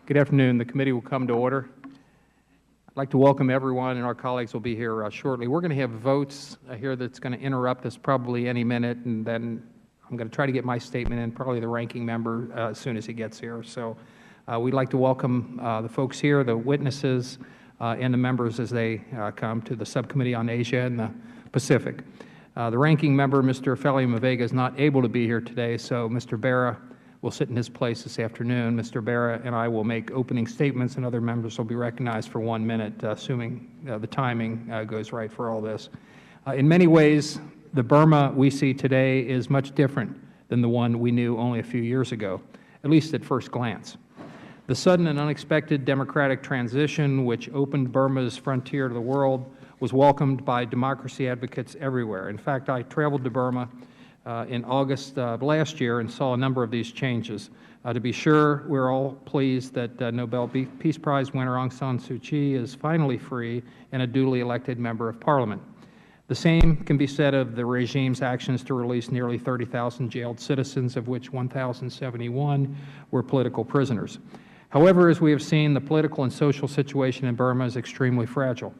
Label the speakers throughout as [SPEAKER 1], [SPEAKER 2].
[SPEAKER 1] Good afternoon. The committee will come to order. I'd like to welcome everyone, and our colleagues will be here shortly. We're going to have votes here that's going to interrupt us probably any minute, and then I'm going to try to get my statement in, probably the ranking member, as soon as he gets here. So we'd like to welcome the folks here, the witnesses, and the members as they come to the Subcommittee on Asia and the Pacific. The ranking member, Mr. Feli-Mavega, is not able to be here today, so Mr. Berra will sit in his place this afternoon. Mr. Berra and I will make opening statements, and other members will be recognized for 1 minute, assuming the timing goes right for all this. In many ways, the Burma we see today is much different than the one we knew only a few years ago, at least at first glance. The sudden and unexpected democratic transition, which opened Burma's frontier to the world, was welcomed by democracy advocates everywhere. In fact, I traveled to Burma in August of last year and saw a number of these changes. To be sure, we're all pleased that Nobel Peace Prize winner Aung San Suu Kyi is finally free and a duly elected member of Parliament. The same can be said of the regime's actions to release nearly 30,000 jailed citizens, of which 1,071 were political prisoners. However, as we have seen, the political and social situation in Burma is extremely fragile,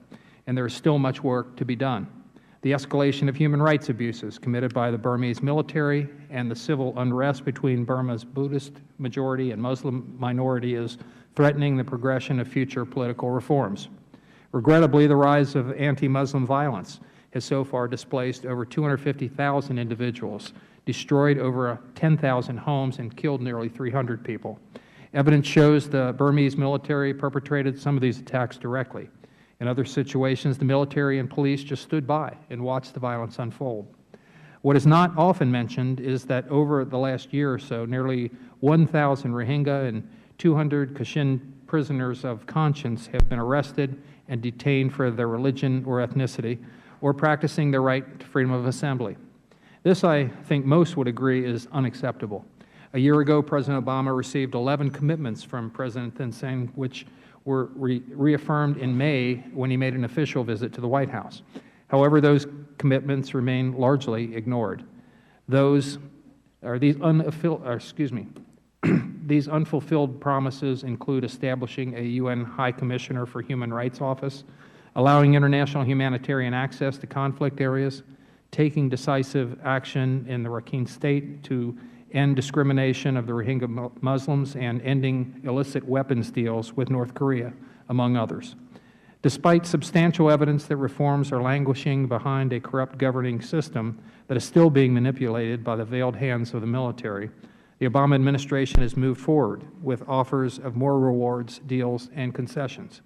[SPEAKER 1] and there is still much work to be done. The escalation of human rights abuses committed by the Burmese military and the civil unrest between Burma's Buddhist majority and Muslim minority is threatening the progression of future political reforms. Regrettably, the rise of anti-Muslim violence has so far displaced over 250,000 individuals, destroyed over 10,000 homes, and killed nearly 300 people. Evidence shows the Burmese military perpetrated some of these attacks directly. In other situations, the military and police just stood by and watched the violence unfold. What is not often mentioned is that over the last year or so, nearly 1,000 Rohingya and 200 Kachin prisoners of conscience have been arrested and detained for their religion or ethnicity, or practicing their right to freedom of assembly. This, I think most would agree, is unacceptable. A year ago, President Obama received 11 commitments from President Thein Sein, which were reaffirmed in May when he made an official visit to the White House. However, those commitments remain largely ignored. These unfulfilled promises include establishing a UN High Commissioner for Human Rights office, allowing international humanitarian access to conflict areas, taking decisive action in the Rakhine State to end discrimination of the Rohingya Muslims, and ending illicit weapons deals with North Korea, among others. Despite substantial evidence that reforms are languishing behind a corrupt governing system that is still being manipulated by the veiled hands of the military, the Obama administration has moved forward with offers of more rewards, deals, and concessions.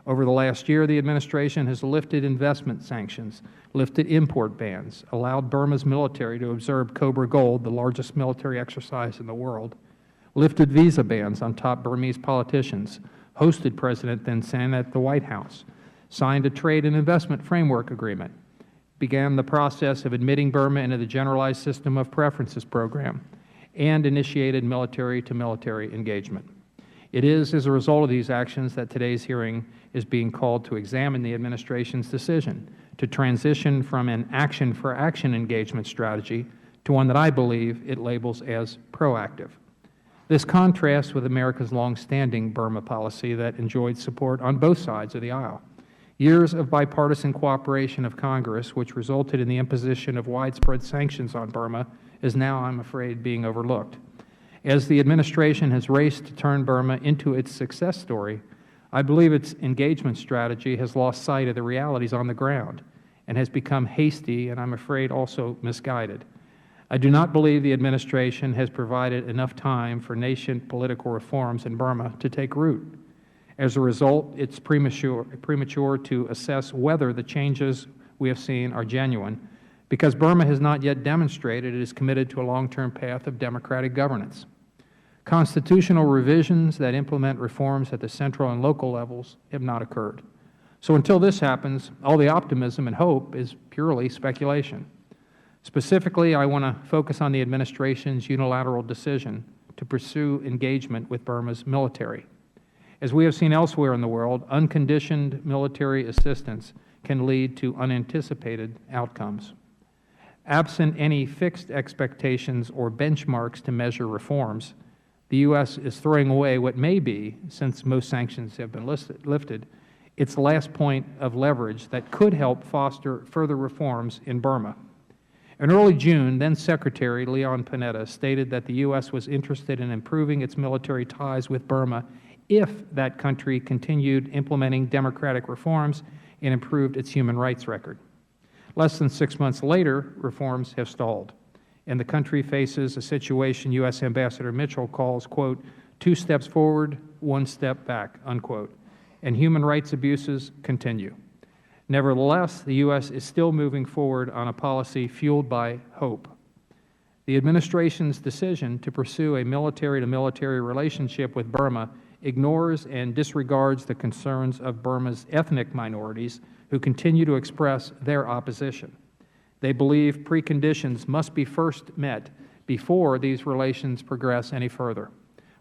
[SPEAKER 1] Over the last year, the administration has lifted investment sanctions, lifted import bans, allowed Burma's military to observe Cobra Gold, the largest military exercise in the world, lifted visa bans on top Burmese politicians, hosted President Thein Sein at the White House, signed a trade and investment framework agreement, began the process of admitting Burma into the Generalized System of Preferences program, and initiated military-to-military engagement. It is as a result of these actions that today's hearing is being called to examine the administration's decision to transition from an action-for-action engagement strategy to one that I believe it labels as proactive. This contrasts with America's long-standing Burma policy that enjoyed support on both sides of the aisle. Years of bipartisan cooperation of Congress, which resulted in the imposition of widespread sanctions on Burma, is now, I'm afraid, being overlooked. As the administration has raced to turn Burma into its success story, I believe its engagement strategy has lost sight of the realities on the ground and has become hasty and, I'm afraid, also misguided. I do not believe the administration has provided enough time for nascent political reforms in Burma to take root. As a result, it's premature to assess whether the changes we have seen are genuine, because Burma has not yet demonstrated it is committed to a long-term path of democratic governance. Constitutional revisions that implement reforms at the central and local levels have not occurred. So until this happens, all the optimism and hope is purely speculation. Specifically, I want to focus on the administration's unilateral decision to pursue engagement with Burma's military. As we have seen elsewhere in the world, unconditioned military assistance can lead to unanticipated outcomes. Absent any fixed expectations or benchmarks to measure reforms, the U.S. is throwing away what may be, since most sanctions have been lifted, its last point of leverage that could help foster further reforms in Burma. In early June, then-Secretary Leon Panetta stated that the U.S. was interested in improving its military ties with Burma if that country continued implementing democratic reforms and improved its human rights record. Less than 6 months later, reforms have stalled, and the country faces a situation U.S. Ambassador Mitchell calls, quote, 2 steps forward, 1 step back, unquote, and human rights abuses continue. Nevertheless, the U.S. is still moving forward on a policy fueled by hope. The administration's decision to pursue a military-to-military relationship with Burma ignores and disregards the concerns of Burma's ethnic minorities who continue to express their opposition. They believe preconditions must be first met before these relations progress any further.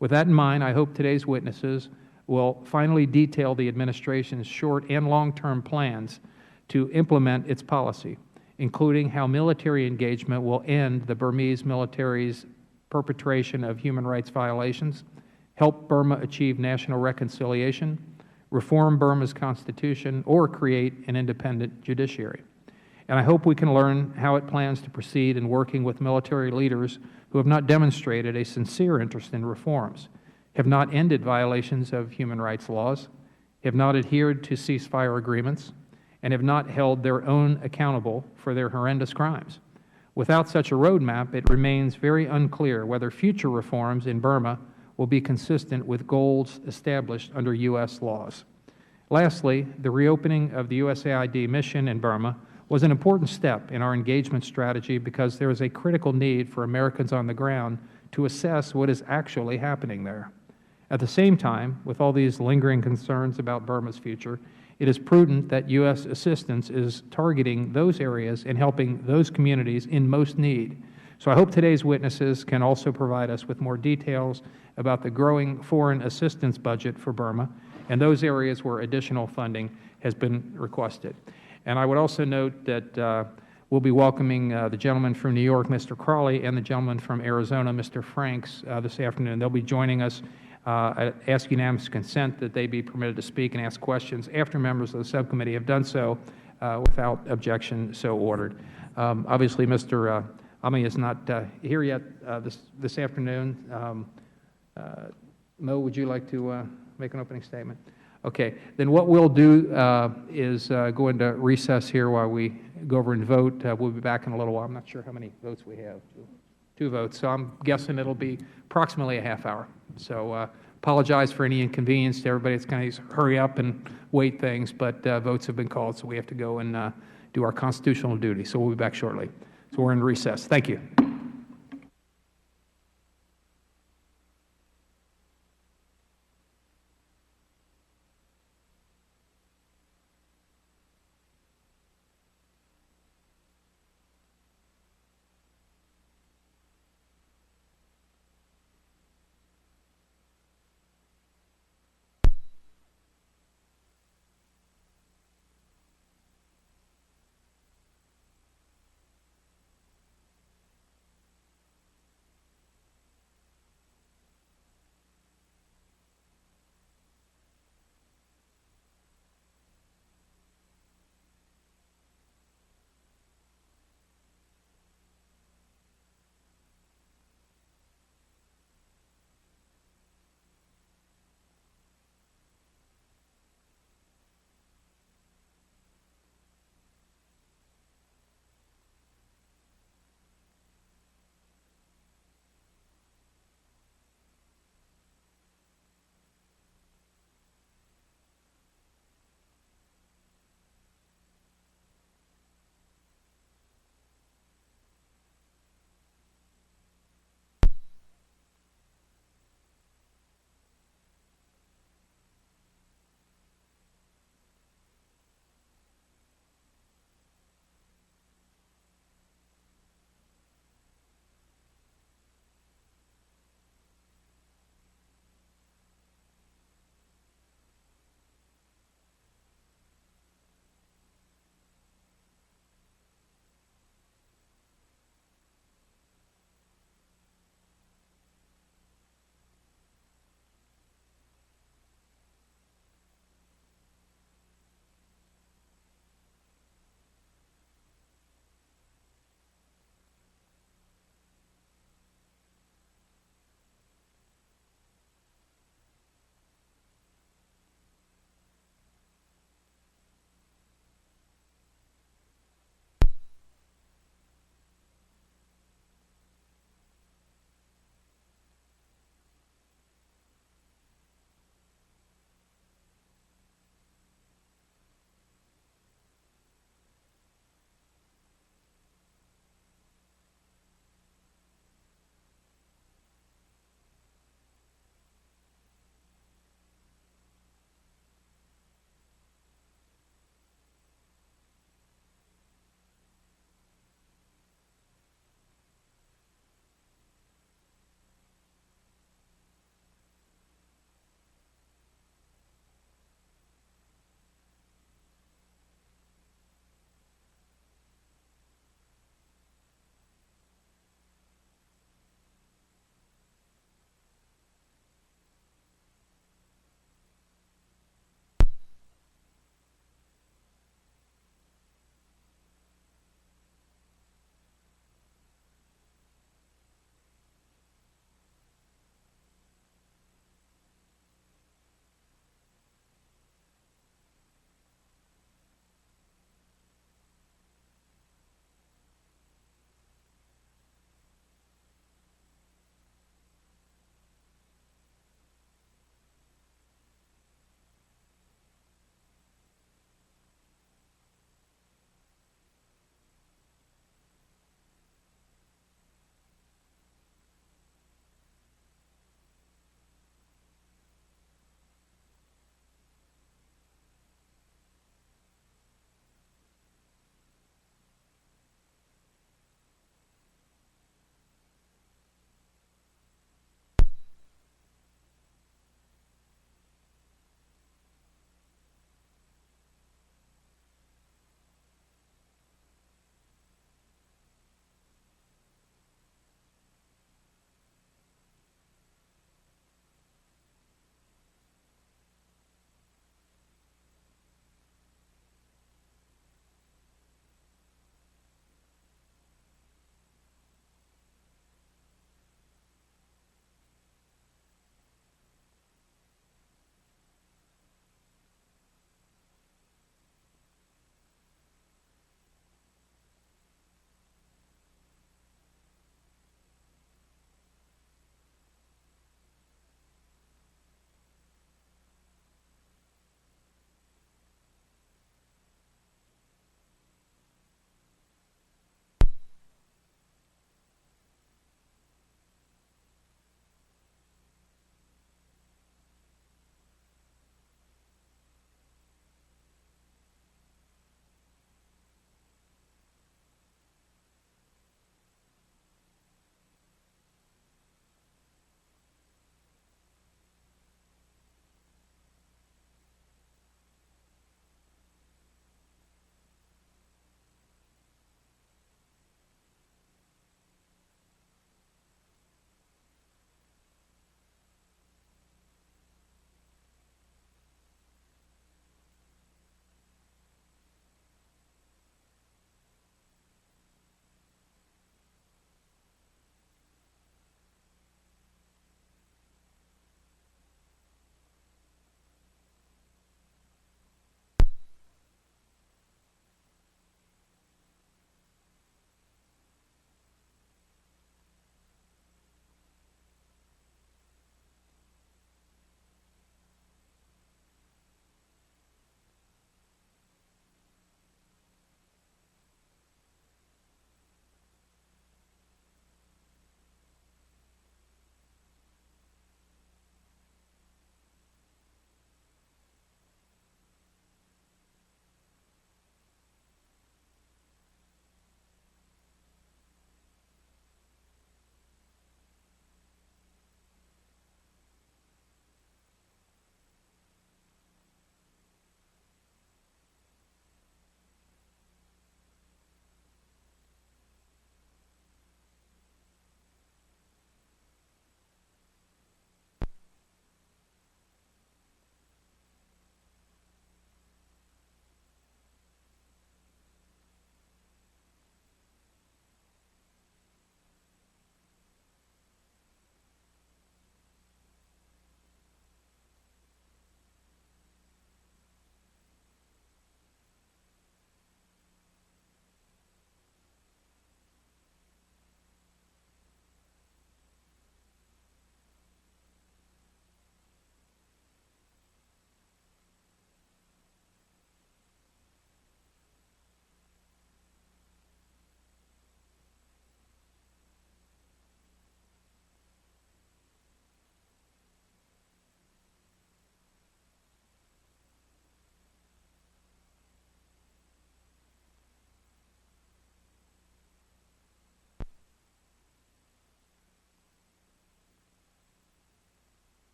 [SPEAKER 1] With that in mind, I hope today's witnesses will finally detail the administration's short and long-term plans to implement its policy, including how military engagement will end the Burmese military's perpetration of human rights violations, help Burma achieve national reconciliation, reform Burma's constitution, or create an independent judiciary. And I hope we can learn how it plans to proceed in working with military leaders who have not demonstrated a sincere interest in reforms, have not ended violations of human rights laws, have not adhered to ceasefire agreements, and have not held their own accountable for their horrendous crimes. Without such a roadmap, it remains very unclear whether future reforms in Burma will be consistent with goals established under U.S. laws. Lastly, the reopening of the USAID mission in Burma was an important step in our engagement strategy because there is a critical need for Americans on the ground to assess what is actually happening there. At the same time, with all these lingering concerns about Burma's future, it is prudent that U.S. assistance is targeting those areas and helping those communities in most need. So I hope today's witnesses can also provide us with more details about the growing foreign assistance budget for Burma and those areas where additional funding has been requested. And I would also note that we'll be welcoming the gentleman from New York, Mr. Crawley, and the gentleman from Arizona, Mr. Franks, this afternoon. They'll be joining us. I ask unanimous consent that they be permitted to speak and ask questions after members of the subcommittee have done so without objection so ordered. Obviously, Mr. Ami is not here yet this afternoon. Mo, would you like to make an opening statement? Okay. Then what we'll do is go into recess here while we go over and vote. We'll be back in a little while. I'm not sure how many votes we have. 2 votes. So I'm guessing it'll be approximately a half hour. So apologize for any inconvenience to everybody. It's going to hurry up and wait things, but votes have been called, so we have to go and do our constitutional duty. So we'll be back shortly. So we're in recess. Thank you.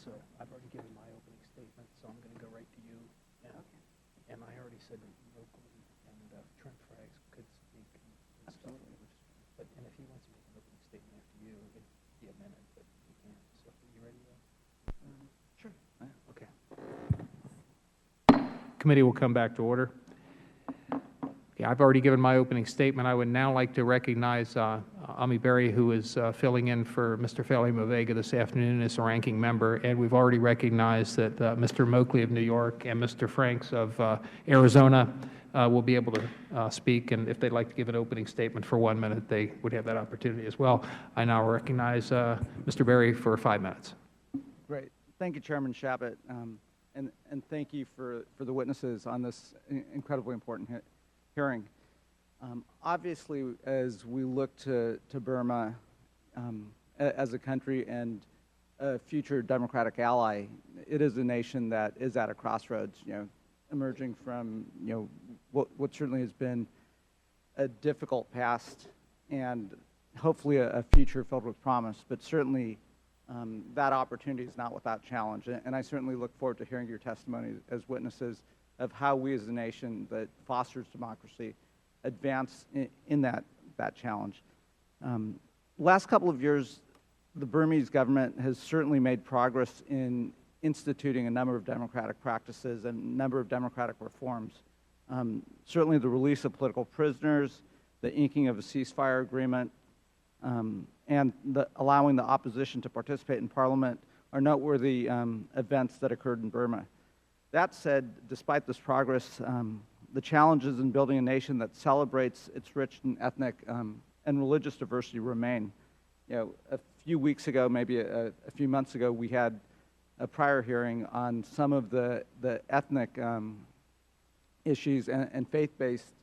[SPEAKER 1] So I've already given my opening statement, so I'm going to go right to you. And I already said locally, and Trent Fraggs could speak and stuff. But and if he wants to make an opening statement after you, it'd be a minute, but he can't. So are you ready?
[SPEAKER 2] Sure.
[SPEAKER 1] Okay. Committee will come back to order. Yeah, I've already given my opening statement. I would now like to recognize Ami Berry, who is filling in for Mr. Feli Vega this afternoon as a ranking member, and we've already recognized that Mr. Moakley of New York and Mr. Franks of Arizona will be able to speak, and if they'd like to give an opening statement for 1 minute, they would have that opportunity as well. I now recognize Mr. Berry for 5 minutes.
[SPEAKER 2] Great. Thank you, Chairman Shabbat, and thank you for the witnesses on this incredibly important hearing. Obviously, as we look to Burma as a country and a future democratic ally, it is a nation that is at a crossroads, emerging from, what certainly has been a difficult past and hopefully a future filled with promise, but certainly that opportunity is not without challenge. And I certainly look forward to hearing your testimony as witnesses of how we as a nation that fosters democracy advance in that challenge. Last couple of years, the Burmese government has certainly made progress in instituting a number of democratic practices and a number of democratic reforms. Certainly the release of political prisoners, the inking of a ceasefire agreement, and allowing the opposition to participate in parliament are noteworthy events that occurred in Burma. That said, despite this progress, the challenges in building a nation that celebrates its rich and ethnic and religious diversity remain. A few weeks ago, maybe a few months ago, we had a prior hearing on some of the ethnic issues and faith-based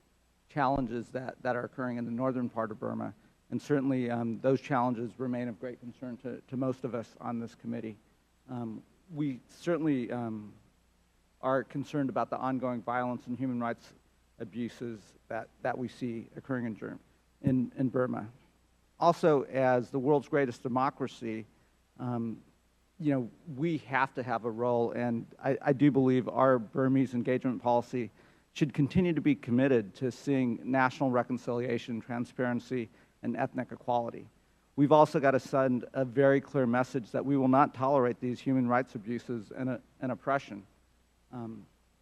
[SPEAKER 2] challenges that are occurring in the northern part of Burma. And certainly those challenges remain of great concern to most of us on this committee. We certainly are concerned about the ongoing violence and human rights abuses that we see occurring in Burma. Also, as the world's greatest democracy, we have to have a role, and I do believe our Burmese engagement policy should continue to be committed to seeing national reconciliation, transparency, and ethnic equality. We've also got to send a very clear message that we will not tolerate these human rights abuses and oppression.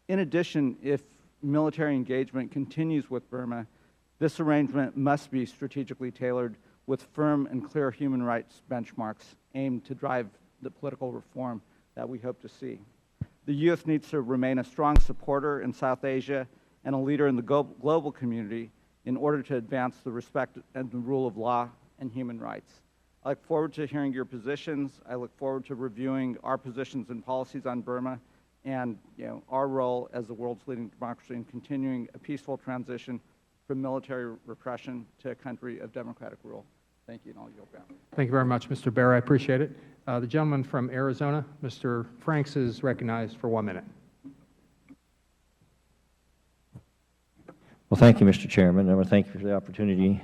[SPEAKER 2] In addition, if military engagement continues with Burma, this arrangement must be strategically tailored with firm and clear human rights benchmarks aimed to drive the political reform that we hope to see. The U.S. needs to remain a strong supporter in South Asia and a leader in the global community in order to advance the respect and the rule of law and human rights. I look forward to hearing your positions. I look forward to reviewing our positions and policies on Burma and our role as the world's leading democracy in continuing a peaceful transition from military repression to a country of democratic rule. Thank you, and I'll yield back.
[SPEAKER 1] Thank you very much, Mr. Barr. I appreciate it. The gentleman from Arizona, Mr. Franks, is recognized for 1 minute.
[SPEAKER 3] Well, thank you, Mr. Chairman. I want to thank you for the opportunity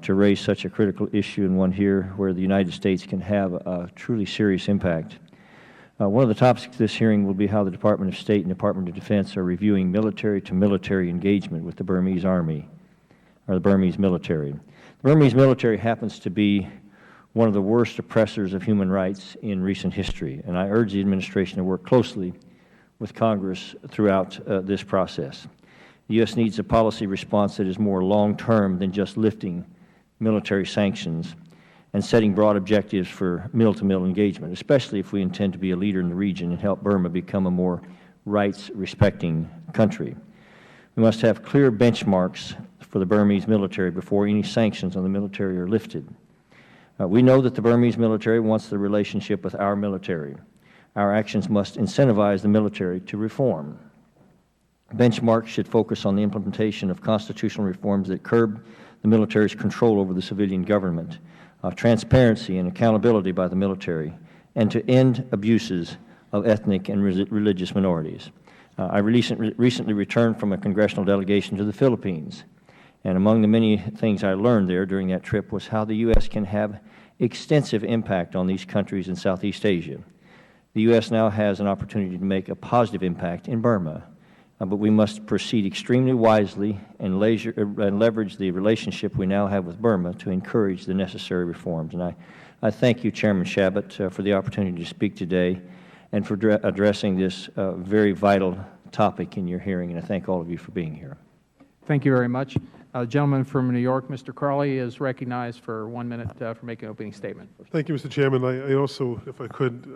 [SPEAKER 3] to raise such a critical issue and one here where the United States can have a truly serious impact. One of the topics of this hearing will be how the Department of State and Department of Defense are reviewing military-to-military engagement with the Burmese Army, or the Burmese military. The Burmese military happens to be one of the worst oppressors of human rights in recent history, and I urge the administration to work closely with Congress throughout this process. The U.S. needs a policy response that is more long-term than just lifting military sanctions and setting broad objectives for mill-to-mill engagement, especially if we intend to be a leader in the region and help Burma become a more rights-respecting country. We must have clear benchmarks for the Burmese military before any sanctions on the military are lifted. We know that the Burmese military wants the relationship with our military. Our actions must incentivize the military to reform. Benchmarks should focus on the implementation of constitutional reforms that curb the military's control over the civilian government, transparency and accountability by the military, and to end abuses of ethnic and religious minorities. I recently returned from a congressional delegation to the Philippines, and among the many things I learned there during that trip was how the U.S. can have extensive impact on these countries in Southeast Asia. The U.S. now has an opportunity to make a positive impact in Burma, but we must proceed extremely wisely and leverage the relationship we now have with Burma to encourage the necessary reforms. And I thank you, Chairman Shabbat, for the opportunity to speak today and for addressing this very vital topic in your hearing, and I thank all of you for being here.
[SPEAKER 1] Thank you very much. The gentleman from New York, Mr. Crawley, is recognized for 1 minute for making an opening statement.
[SPEAKER 4] Thank you, Mr. Chairman. I also, if I could,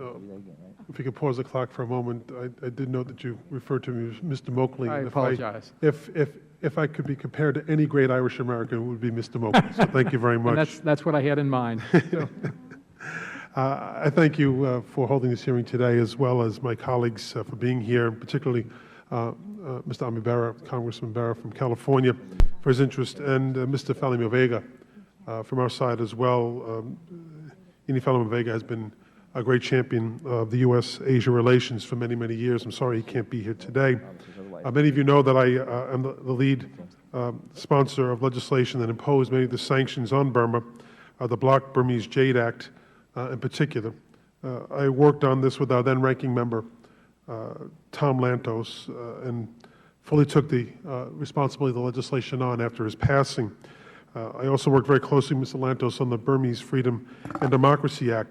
[SPEAKER 4] if you could pause the clock for a moment, I did note that you referred to me as Mr. Moakley.
[SPEAKER 1] I apologize.
[SPEAKER 4] If I could be compared to any great Irish American, it would be Mr. Moakley. So thank you very much.
[SPEAKER 1] And that's what I had in mind. So.
[SPEAKER 4] I thank you for holding this hearing today, as well as my colleagues for being here, particularly Mr. Ami Berra, Congressman Berra from California, for his interest, and Mr. Falimo Vega from our side as well. Ini Falimo Vega has been a great champion of the U.S.-Asia relations for many, many years. I'm sorry he can't be here today. Many of you know that I am the lead sponsor of legislation that imposed many of the sanctions on Burma, the Bloc Burmese Jade Act in particular. I worked on this with our then-ranking member, Tom Lantos, and fully took the responsibility of the legislation on after his passing. I also worked very closely with Mr. Lantos on the Burmese Freedom and Democracy Act.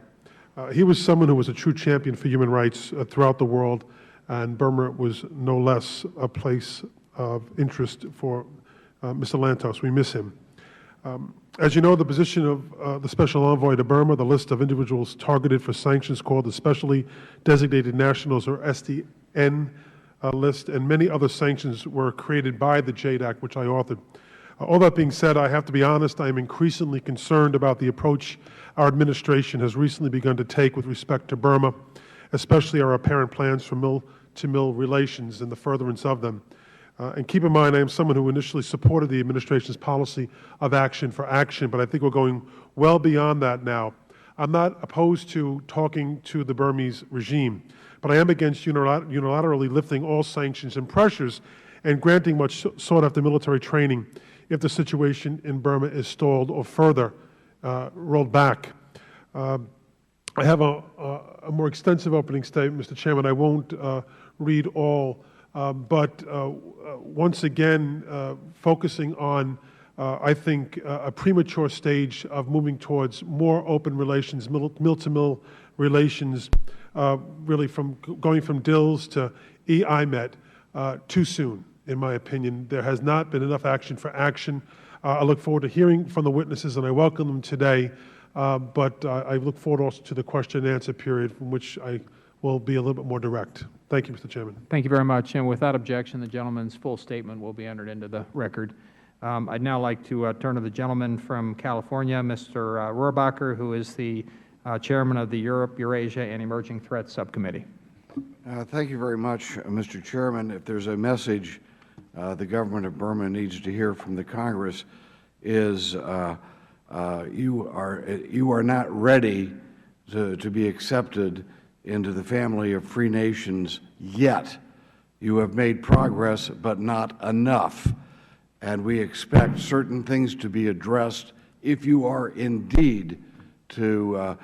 [SPEAKER 4] He was someone who was a true champion for human rights throughout the world, and Burma was no less a place of interest for Mr. Lantos. We miss him. As you know, the position of the Special Envoy to Burma, the list of individuals targeted for sanctions called the Specially Designated Nationals, or SDN list, and many other sanctions were created by the Jade Act, which I authored. All that being said, I have to be honest, I am increasingly concerned about the approach our administration has recently begun to take with respect to Burma, especially our apparent plans for mill-to-mill relations and the furtherance of them. And keep in mind, I am someone who initially supported the administration's policy of action for action, but I think we're going well beyond that now. I'm not opposed to talking to the Burmese regime, but I am against unilaterally lifting all sanctions and pressures and granting much sought-after military training if the situation in Burma is stalled or further rolled back. I have a more extensive opening statement, Mr. Chairman. I won't read all, but once again, focusing on, I think, a premature stage of moving towards more open relations, mill-to-mill relations, really going from DILS to EIMET too soon, in my opinion. There has not been enough action for action. I look forward to hearing from the witnesses, and I welcome them today, but I look forward also to the question and answer period, from which I will be a little bit more direct. Thank you, Mr. Chairman.
[SPEAKER 1] Thank you very much. And without objection, the gentleman's full statement will be entered into the record. I'd now like to turn to the gentleman from California, Mr. Rohrabacher, who is the chairman of the Europe, Eurasia, and Emerging Threats Subcommittee.
[SPEAKER 5] Thank you very much, Mr. Chairman. If there's a message the government of Burma needs to hear from the Congress is you are not ready to be accepted into the family of free nations yet. You have made progress, but not enough. And we expect certain things to be addressed if you are indeed to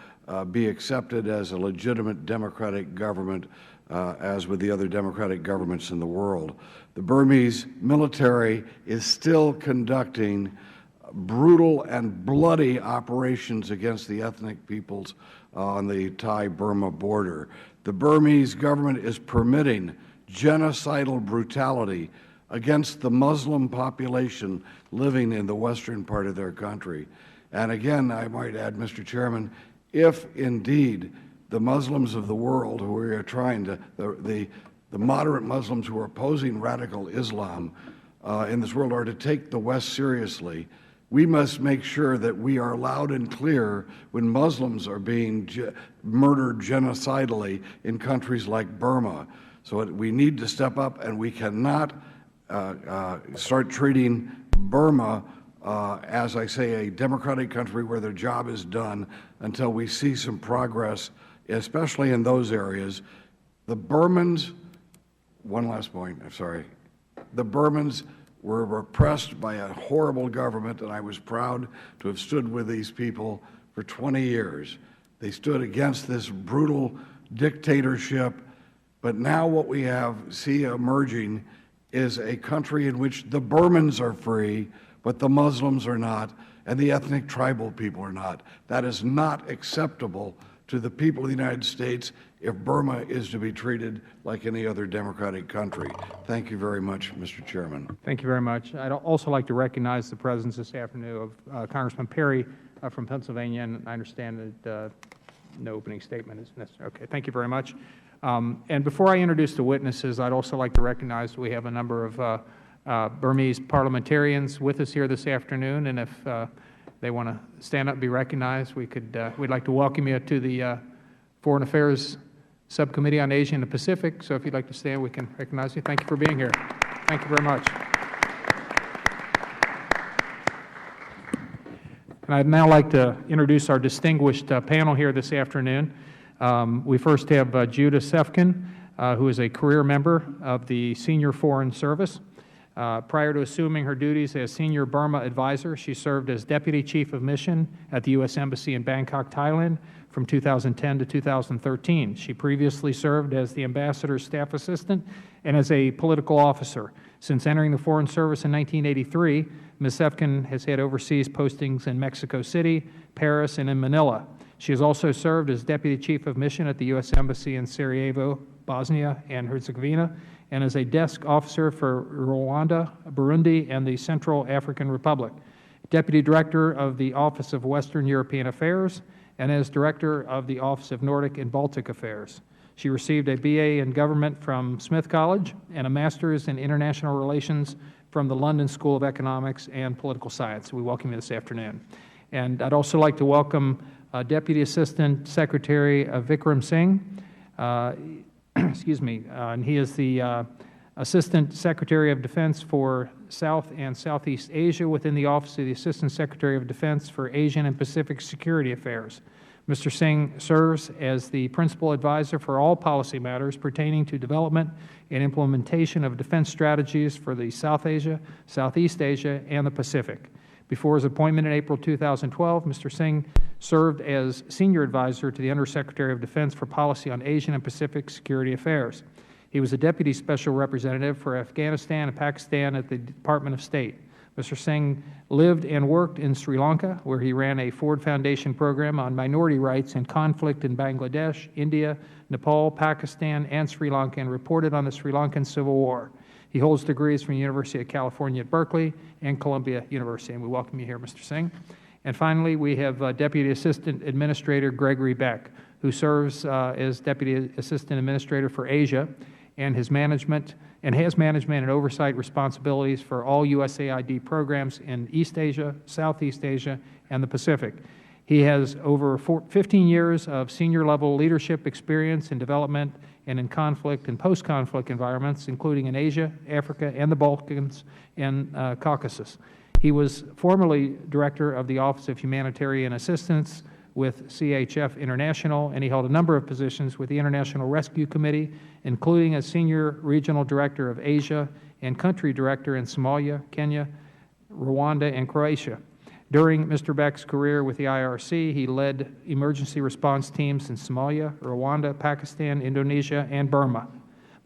[SPEAKER 5] be accepted as a legitimate democratic government, as with the other democratic governments in the world. The Burmese military is still conducting brutal and bloody operations against the ethnic peoples on the Thai-Burma border. The Burmese government is permitting genocidal brutality against the Muslim population living in the western part of their country. And again, I might add, Mr. Chairman, if indeed the Muslims of the world who are trying to, the moderate Muslims who are opposing radical Islam in this world are to take the West seriously, we must make sure that we are loud and clear when Muslims are being murdered genocidally in countries like Burma. So we need to step up, and we cannot start treating Burma as I say, a democratic country where their job is done until we see some progress, especially in those areas. The Burmans, one last point, I'm sorry. The Burmans were repressed by a horrible government, and I was proud to have stood with these people for 20 years. They stood against this brutal dictatorship. But now what we see emerging is a country in which the Burmans are free, but the Muslims are not, and the ethnic tribal people are not. That is not acceptable to the people of the United States if Burma is to be treated like any other democratic country. Thank you very much, Mr. Chairman.
[SPEAKER 1] Thank you very much. I'd also like to recognize the presence this afternoon of Congressman Perry from Pennsylvania, and I understand that no opening statement is necessary. Okay, thank you very much. And before I introduce the witnesses, I'd also like to recognize we have a number of Burmese parliamentarians with us here this afternoon, and if they want to stand up and be recognized, we'd like to welcome you to the Foreign Affairs Subcommittee on Asia and the Pacific. So if you'd like to stand, we can recognize you. Thank you for being here. Thank you very much. And I'd now like to introduce our distinguished panel here this afternoon. We first have Judah Sefkin, who is a career member of the Senior Foreign Service. Prior to assuming her duties as Senior Burma Advisor, she served as Deputy Chief of Mission at the U.S. Embassy in Bangkok, Thailand from 2010 to 2013. She previously served as the Ambassador's Staff Assistant and as a political officer. Since entering the Foreign Service in 1983, Ms. Sefkin has had overseas postings in Mexico City, Paris, and in Manila. She has also served as Deputy Chief of Mission at the U.S. Embassy in Sarajevo, Bosnia and Herzegovina, and as a desk officer for Rwanda, Burundi, and the Central African Republic, Deputy Director of the Office of Western European Affairs, and as Director of the Office of Nordic and Baltic Affairs. She received a BA in Government from Smith College and a Master's in International Relations from the London School of Economics and Political Science. We welcome you this afternoon. And I'd also like to welcome Deputy Assistant Secretary Vikram Singh. And he is the Assistant Secretary of Defense for South and Southeast Asia within the Office of the Assistant Secretary of Defense for Asian and Pacific Security Affairs. Mr. Singh serves as the Principal Advisor for all policy matters pertaining to development and implementation of defense strategies for the South Asia, Southeast Asia, and the Pacific. Before his appointment in April 2012, Mr. Singh served as Senior Advisor to the Undersecretary of Defense for Policy on Asian and Pacific Security Affairs. He was a Deputy Special Representative for Afghanistan and Pakistan at the Department of State. Mr. Singh lived and worked in Sri Lanka, where he ran a Ford Foundation program on minority rights in conflict in Bangladesh, India, Nepal, Pakistan, and Sri Lanka, and reported on the Sri Lankan Civil War. He holds degrees from the University of California at Berkeley and Columbia University, and we welcome you here, Mr. Singh. And finally, we have Deputy Assistant Administrator Gregory Beck, who serves as Deputy Assistant Administrator for Asia and has management and oversight responsibilities for all USAID programs in East Asia, Southeast Asia, and the Pacific. He has over 15 years of senior-level leadership experience in development and in conflict and post-conflict environments, including in Asia, Africa, and the Balkans and Caucasus. He was formerly Director of the Office of Humanitarian Assistance with CHF International, and he held a number of positions with the International Rescue Committee, including as Senior Regional Director of Asia and Country Director in Somalia, Kenya, Rwanda, and Croatia. During Mr. Beck's career with the IRC, he led emergency response teams in Somalia, Rwanda, Pakistan, Indonesia, and Burma.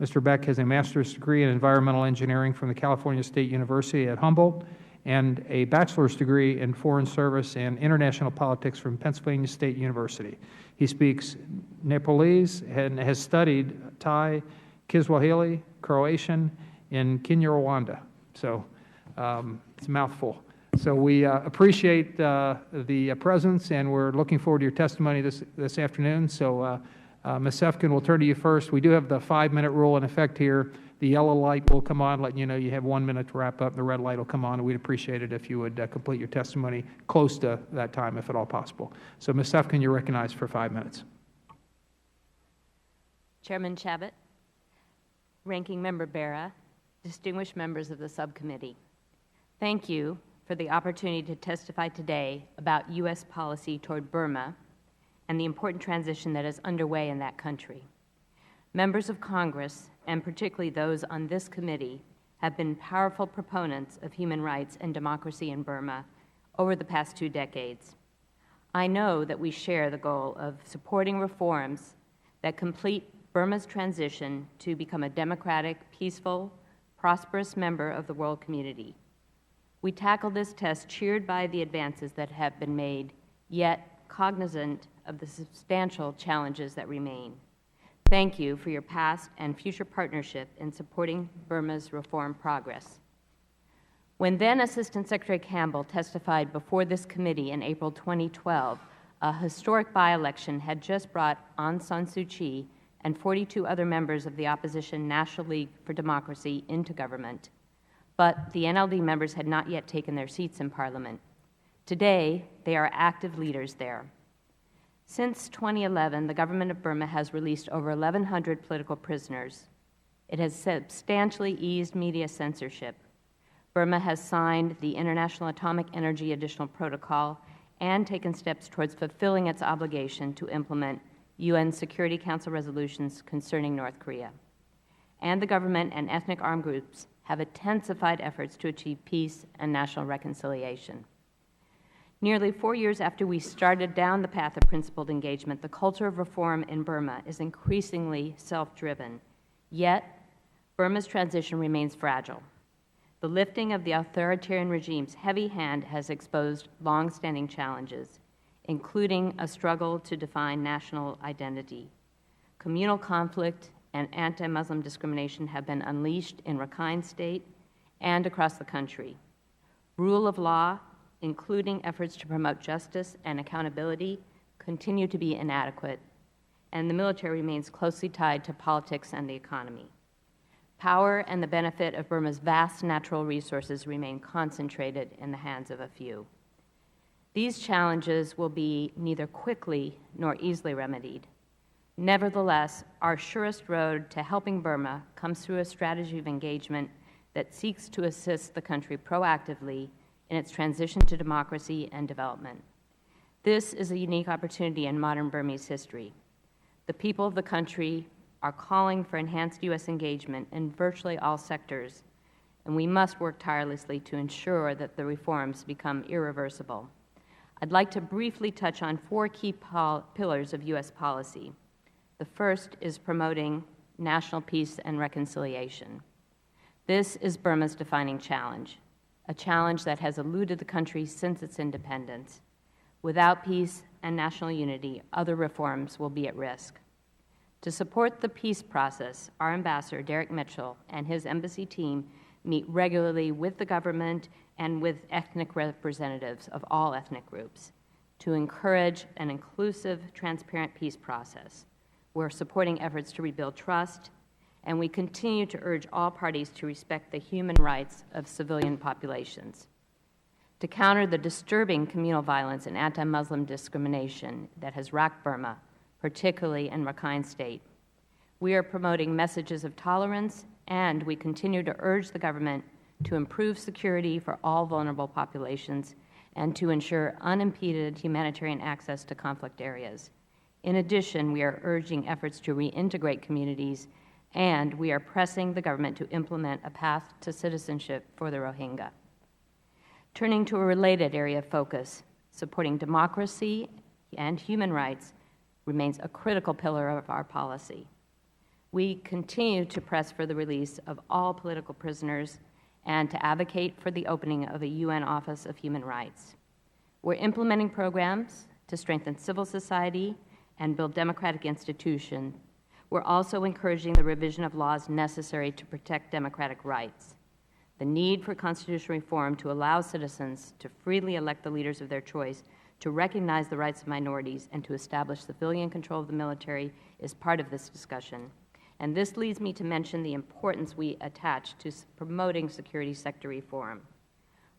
[SPEAKER 1] Mr. Beck has a master's degree in environmental engineering from the California State University at Humboldt and a bachelor's degree in foreign service and international politics from Pennsylvania State University. He speaks Nepalese and has studied Thai, Kiswahili, Croatian, and Kinyarwanda. So it's a mouthful. So we appreciate the presence, and we're looking forward to your testimony this afternoon. So Ms. Sefkin, we'll turn to you first. We do have the 5-minute rule in effect here. The yellow light will come on, letting you know you have 1 minute to wrap up. The red light will come on, and we'd appreciate it if you would complete your testimony close to that time, if at all possible. So Ms. Sefkin, you're recognized for 5 minutes.
[SPEAKER 6] Chairman Chabot, Ranking Member Bera, distinguished members of the subcommittee, thank you for the opportunity to testify today about U.S. policy toward Burma and the important transition that is underway in that country. Members of Congress, and particularly those on this committee, have been powerful proponents of human rights and democracy in Burma over the past 2 decades. I know that we share the goal of supporting reforms that complete Burma's transition to become a democratic, peaceful, prosperous member of the world community. We tackle this test cheered by the advances that have been made, yet cognizant of the substantial challenges that remain. Thank you for your past and future partnership in supporting Burma's reform progress. When then Assistant Secretary Campbell testified before this committee in April 2012, a historic by-election had just brought Aung San Suu Kyi and 42 other members of the opposition National League for Democracy into government. But the NLD members had not yet taken their seats in Parliament. Today, they are active leaders there. Since 2011, the government of Burma has released over 1,100 political prisoners. It has substantially eased media censorship. Burma has signed the International Atomic Energy Additional Protocol and taken steps towards fulfilling its obligation to implement UN Security Council resolutions concerning North Korea. And the government and ethnic armed groups have intensified efforts to achieve peace and national reconciliation. Nearly 4 years after we started down the path of principled engagement, the culture of reform in Burma is increasingly self-driven. Yet, Burma's transition remains fragile. The lifting of the authoritarian regime's heavy hand has exposed long-standing challenges, including a struggle to define national identity. Communal conflict and anti-Muslim discrimination have been unleashed in Rakhine State and across the country. Rule of law, including efforts to promote justice and accountability, continue to be inadequate, and the military remains closely tied to politics and the economy. Power and the benefit of Burma's vast natural resources remain concentrated in the hands of a few. These challenges will be neither quickly nor easily remedied. Nevertheless, our surest road to helping Burma comes through a strategy of engagement that seeks to assist the country proactively in its transition to democracy and development. This is a unique opportunity in modern Burmese history. The people of the country are calling for enhanced U.S. engagement in virtually all sectors, and we must work tirelessly to ensure that the reforms become irreversible. I'd like to briefly touch on 4 key pillars of U.S. policy. The first is promoting national peace and reconciliation. This is Burma's defining challenge, a challenge that has eluded the country since its independence. Without peace and national unity, other reforms will be at risk. To support the peace process, our ambassador, Derek Mitchell, and his embassy team meet regularly with the government and with ethnic representatives of all ethnic groups to encourage an inclusive, transparent peace process. We're supporting efforts to rebuild trust, and we continue to urge all parties to respect the human rights of civilian populations. To counter the disturbing communal violence and anti-Muslim discrimination that has racked Burma, particularly in Rakhine State, we are promoting messages of tolerance, and we continue to urge the government to improve security for all vulnerable populations and to ensure unimpeded humanitarian access to conflict areas. In addition, we are urging efforts to reintegrate communities, and we are pressing the government to implement a path to citizenship for the Rohingya. Turning to a related area of focus, supporting democracy and human rights remains a critical pillar of our policy. We continue to press for the release of all political prisoners and to advocate for the opening of a UN Office of Human Rights. We're implementing programs to strengthen civil society and build democratic institutions. We're also encouraging the revision of laws necessary to protect democratic rights. The need for constitutional reform to allow citizens to freely elect the leaders of their choice, to recognize the rights of minorities, and to establish civilian control of the military is part of this discussion. And this leads me to mention the importance we attach to promoting security sector reform.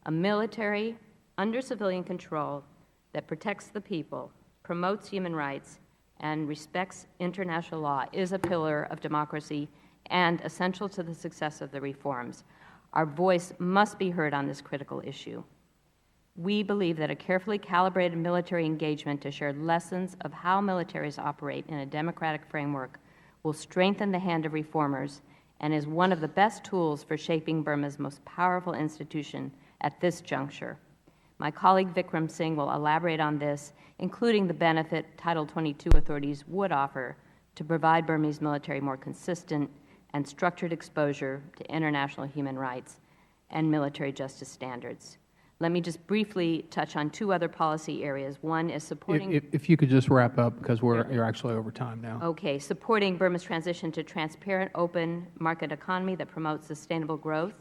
[SPEAKER 6] A military under civilian control that protects the people, promotes human rights, and respects international law is a pillar of democracy and essential to the success of the reforms. Our voice must be heard on this critical issue. We believe that a carefully calibrated military engagement to share lessons of how militaries operate in a democratic framework will strengthen the hand of reformers and is one of the best tools for shaping Burma's most powerful institution at this juncture. My colleague Vikram Singh will elaborate on this, including the benefit Title 22 authorities would offer to provide Burmese military more consistent and structured exposure to international human rights and military justice standards. Let me just briefly touch on two other policy areas. One is supporting...
[SPEAKER 1] If you could just wrap up, because you're actually over time now.
[SPEAKER 6] Okay. Supporting Burma's transition to transparent, open market economy that promotes sustainable growth.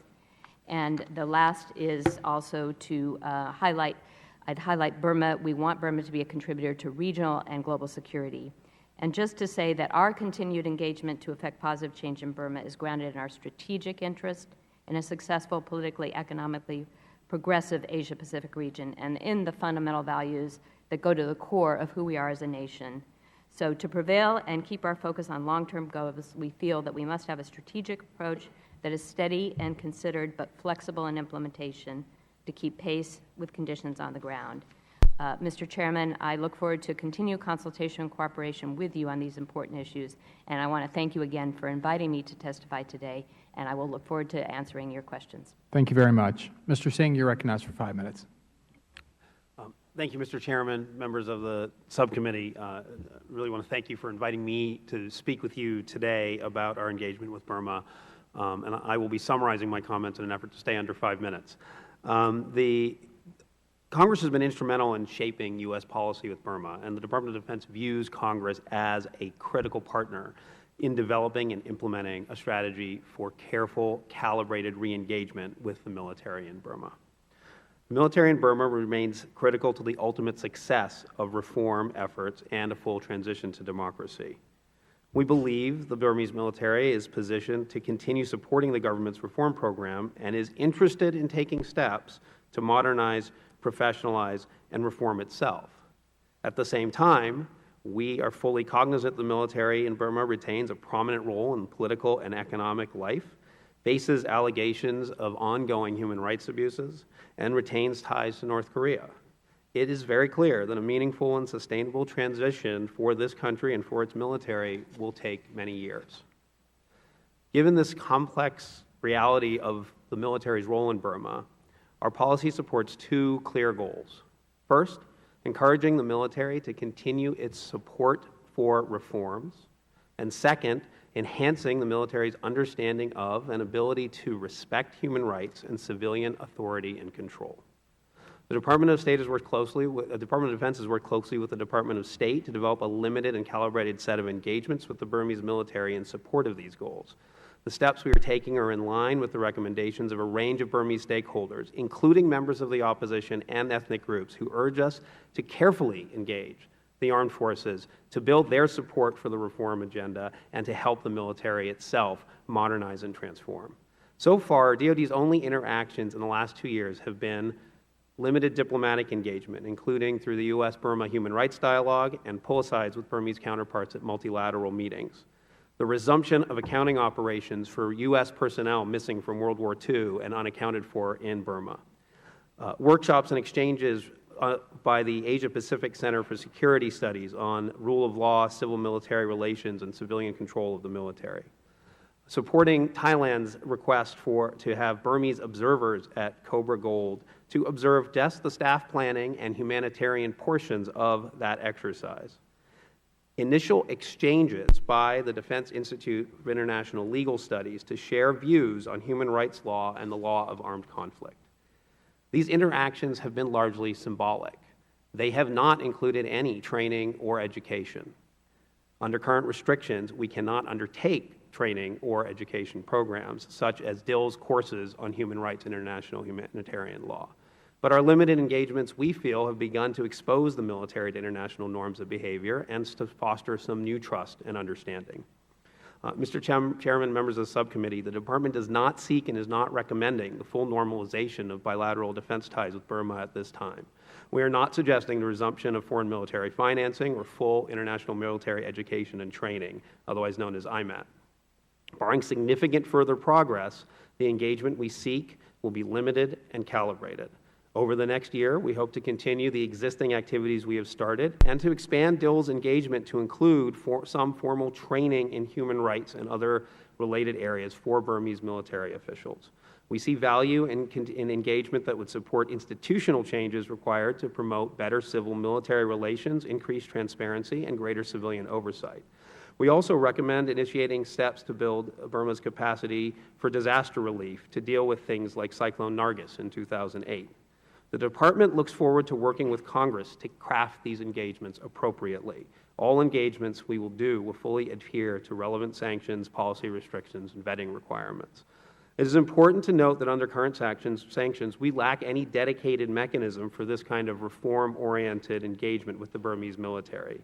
[SPEAKER 6] And the last is also to I'd highlight Burma. We want Burma to be a contributor to regional and global security. And just to say that our continued engagement to effect positive change in Burma is grounded in our strategic interest in a successful, politically, economically progressive Asia-Pacific region and in the fundamental values that go to the core of who we are as a nation. So to prevail and keep our focus on long-term goals, we feel that we must have a strategic approach that is steady and considered but flexible in implementation to keep pace with conditions on the ground. Mr. Chairman, I look forward to continued consultation and cooperation with you on these important issues, and I want to thank you again for inviting me to testify today, and I will look forward to answering your questions.
[SPEAKER 1] Thank you very much. Mr. Singh, you're recognized for 5 minutes.
[SPEAKER 7] Thank you, Mr. Chairman, members of the subcommittee. Really want to thank you for inviting me to speak with you today about our engagement with Burma, and I will be summarizing my comments in an effort to stay under 5 minutes. Congress has been instrumental in shaping U.S. policy with Burma, and the Department of Defense views Congress as a critical partner in developing and implementing a strategy for careful, calibrated re-engagement with the military in Burma. The military in Burma remains critical to the ultimate success of reform efforts and a full transition to democracy. We believe the Burmese military is positioned to continue supporting the government's reform program and is interested in taking steps to modernize, professionalize, and reform itself. At the same time, we are fully cognizant the military in Burma retains a prominent role in political and economic life, faces allegations of ongoing human rights abuses, and retains ties to North Korea. It is very clear that a meaningful and sustainable transition for this country and for its military will take many years. Given this complex reality of the military's role in Burma, our policy supports two clear goals. First, encouraging the military to continue its support for reforms, and second, enhancing the military's understanding of and ability to respect human rights and civilian authority and control. The Department of Defense has worked closely with the Department of State to develop a limited and calibrated set of engagements with the Burmese military in support of these goals. The steps we are taking are in line with the recommendations of a range of Burmese stakeholders, including members of the opposition and ethnic groups, who urge us to carefully engage the armed forces to build their support for the reform agenda and to help the military itself modernize and transform. So far, DoD's only interactions in the last 2 years have been limited diplomatic engagement, including through the U.S.-Burma Human Rights Dialogue and pull-asides with Burmese counterparts at multilateral meetings. The resumption of accounting operations for U.S. personnel missing from World War II and unaccounted for in Burma. Workshops and exchanges by the Asia-Pacific Center for Security Studies on rule of law, civil-military relations, and civilian control of the military. Supporting Thailand's request to have Burmese observers at Cobra Gold to observe just the staff planning and humanitarian portions of that exercise. Initial exchanges by the Defense Institute of International Legal Studies to share views on human rights law and the law of armed conflict. These interactions have been largely symbolic. They have not included any training or education. Under current restrictions, we cannot undertake training or education programs, such as DIL's courses on human rights and international humanitarian law. But our limited engagements, we feel, have begun to expose the military to international norms of behavior and to foster some new trust and understanding. Mr. Chairman, members of the subcommittee, the Department does not seek and is not recommending the full normalization of bilateral defense ties with Burma at this time. We are not suggesting the resumption of foreign military financing or full international military education and training, otherwise known as IMAT. Barring significant further progress, the engagement we seek will be limited and calibrated. Over the next year, we hope to continue the existing activities we have started and to expand DIL's engagement to include some formal training in human rights and other related areas for Burmese military officials. We see value in engagement that would support institutional changes required to promote better civil-military relations, increased transparency, and greater civilian oversight. We also recommend initiating steps to build Burma's capacity for disaster relief to deal with things like Cyclone Nargis in 2008. The Department looks forward to working with Congress to craft these engagements appropriately. All engagements we will do will fully adhere to relevant sanctions, policy restrictions, and vetting requirements. It is important to note that under current sanctions, we lack any dedicated mechanism for this kind of reform-oriented engagement with the Burmese military.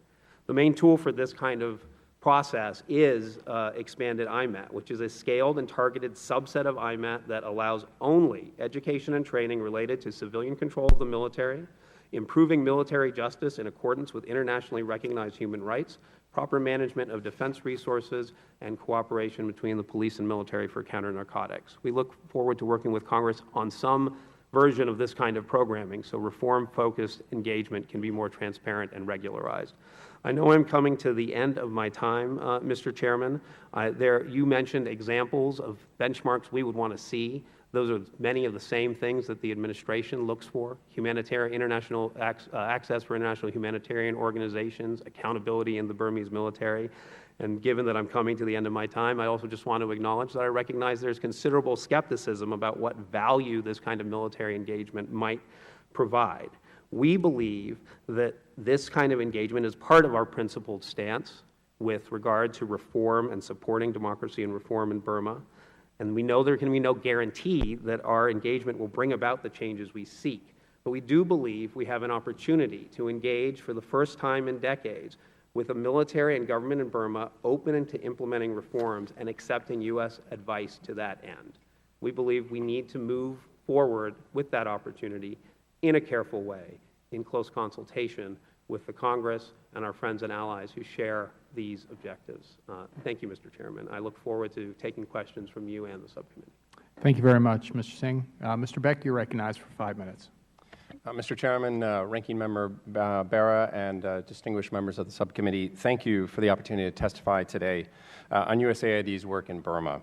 [SPEAKER 7] The main tool for this kind of process is expanded IMET, which is a scaled and targeted subset of IMET that allows only education and training related to civilian control of the military, improving military justice in accordance with internationally recognized human rights, proper management of defense resources, and cooperation between the police and military for counter-narcotics. We look forward to working with Congress on some version of this kind of programming so reform-focused engagement can be more transparent and regularized. I know I'm coming to the end of my time, Mr. Chairman. You mentioned examples of benchmarks we would want to see. Those are many of the same things that the administration looks for: humanitarian, international access for international humanitarian organizations, accountability in the Burmese military. And given that I'm coming to the end of my time, I also just want to acknowledge that I recognize there's considerable skepticism about what value this kind of military engagement might provide. We believe that this kind of engagement is part of our principled stance with regard to reform and supporting democracy and reform in Burma. And we know there can be no guarantee that our engagement will bring about the changes we seek. But we do believe we have an opportunity to engage for the first time in decades with a military and government in Burma open to implementing reforms and accepting U.S. advice to that end. We believe we need to move forward with that opportunity in a careful way, in close consultation with the Congress and our friends and allies who share these objectives. Thank you, Mr. Chairman. I look forward to taking questions from you and the subcommittee.
[SPEAKER 1] Thank you very much, Mr. Singh. Mr. Beck, you're recognized for 5 minutes.
[SPEAKER 8] Mr. Chairman, Ranking Member Bera, and distinguished members of the subcommittee, thank you for the opportunity to testify today on USAID's work in Burma.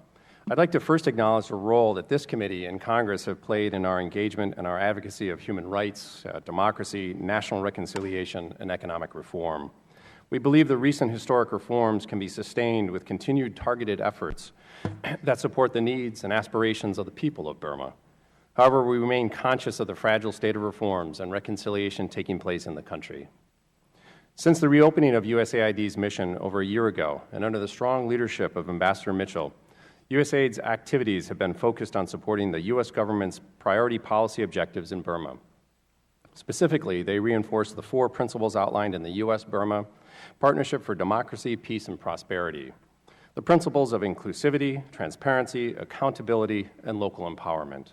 [SPEAKER 8] I'd like to first acknowledge the role that this committee and Congress have played in our engagement and our advocacy of human rights, democracy, national reconciliation, and economic reform. We believe the recent historic reforms can be sustained with continued targeted efforts that support the needs and aspirations of the people of Burma. However, we remain conscious of the fragile state of reforms and reconciliation taking place in the country. Since the reopening of USAID's mission over a year ago, and under the strong leadership of Ambassador Mitchell, USAID's activities have been focused on supporting the U.S. government's priority policy objectives in Burma. Specifically, they reinforce the 4 principles outlined in the U.S.-Burma Partnership for Democracy, Peace, and Prosperity, the principles of inclusivity, transparency, accountability, and local empowerment.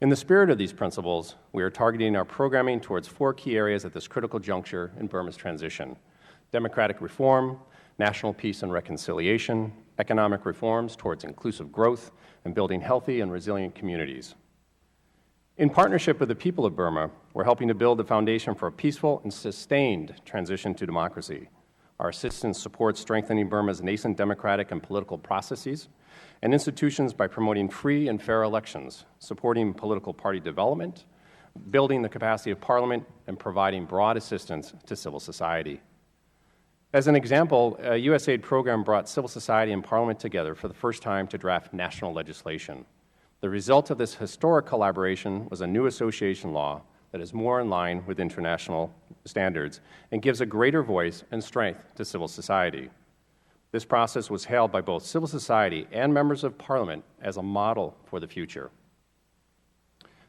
[SPEAKER 8] In the spirit of these principles, we are targeting our programming towards 4 key areas at this critical juncture in Burma's transition: democratic reform, national peace and reconciliation, economic reforms towards inclusive growth, and building healthy and resilient communities. In partnership with the people of Burma, we're helping to build the foundation for a peaceful and sustained transition to democracy. Our assistance supports strengthening Burma's nascent democratic and political processes and institutions by promoting free and fair elections, supporting political party development, building the capacity of Parliament, and providing broad assistance to civil society. As an example, a USAID program brought civil society and Parliament together for the first time to draft national legislation. The result of this historic collaboration was a new association law that is more in line with international standards and gives a greater voice and strength to civil society. This process was hailed by both civil society and members of Parliament as a model for the future.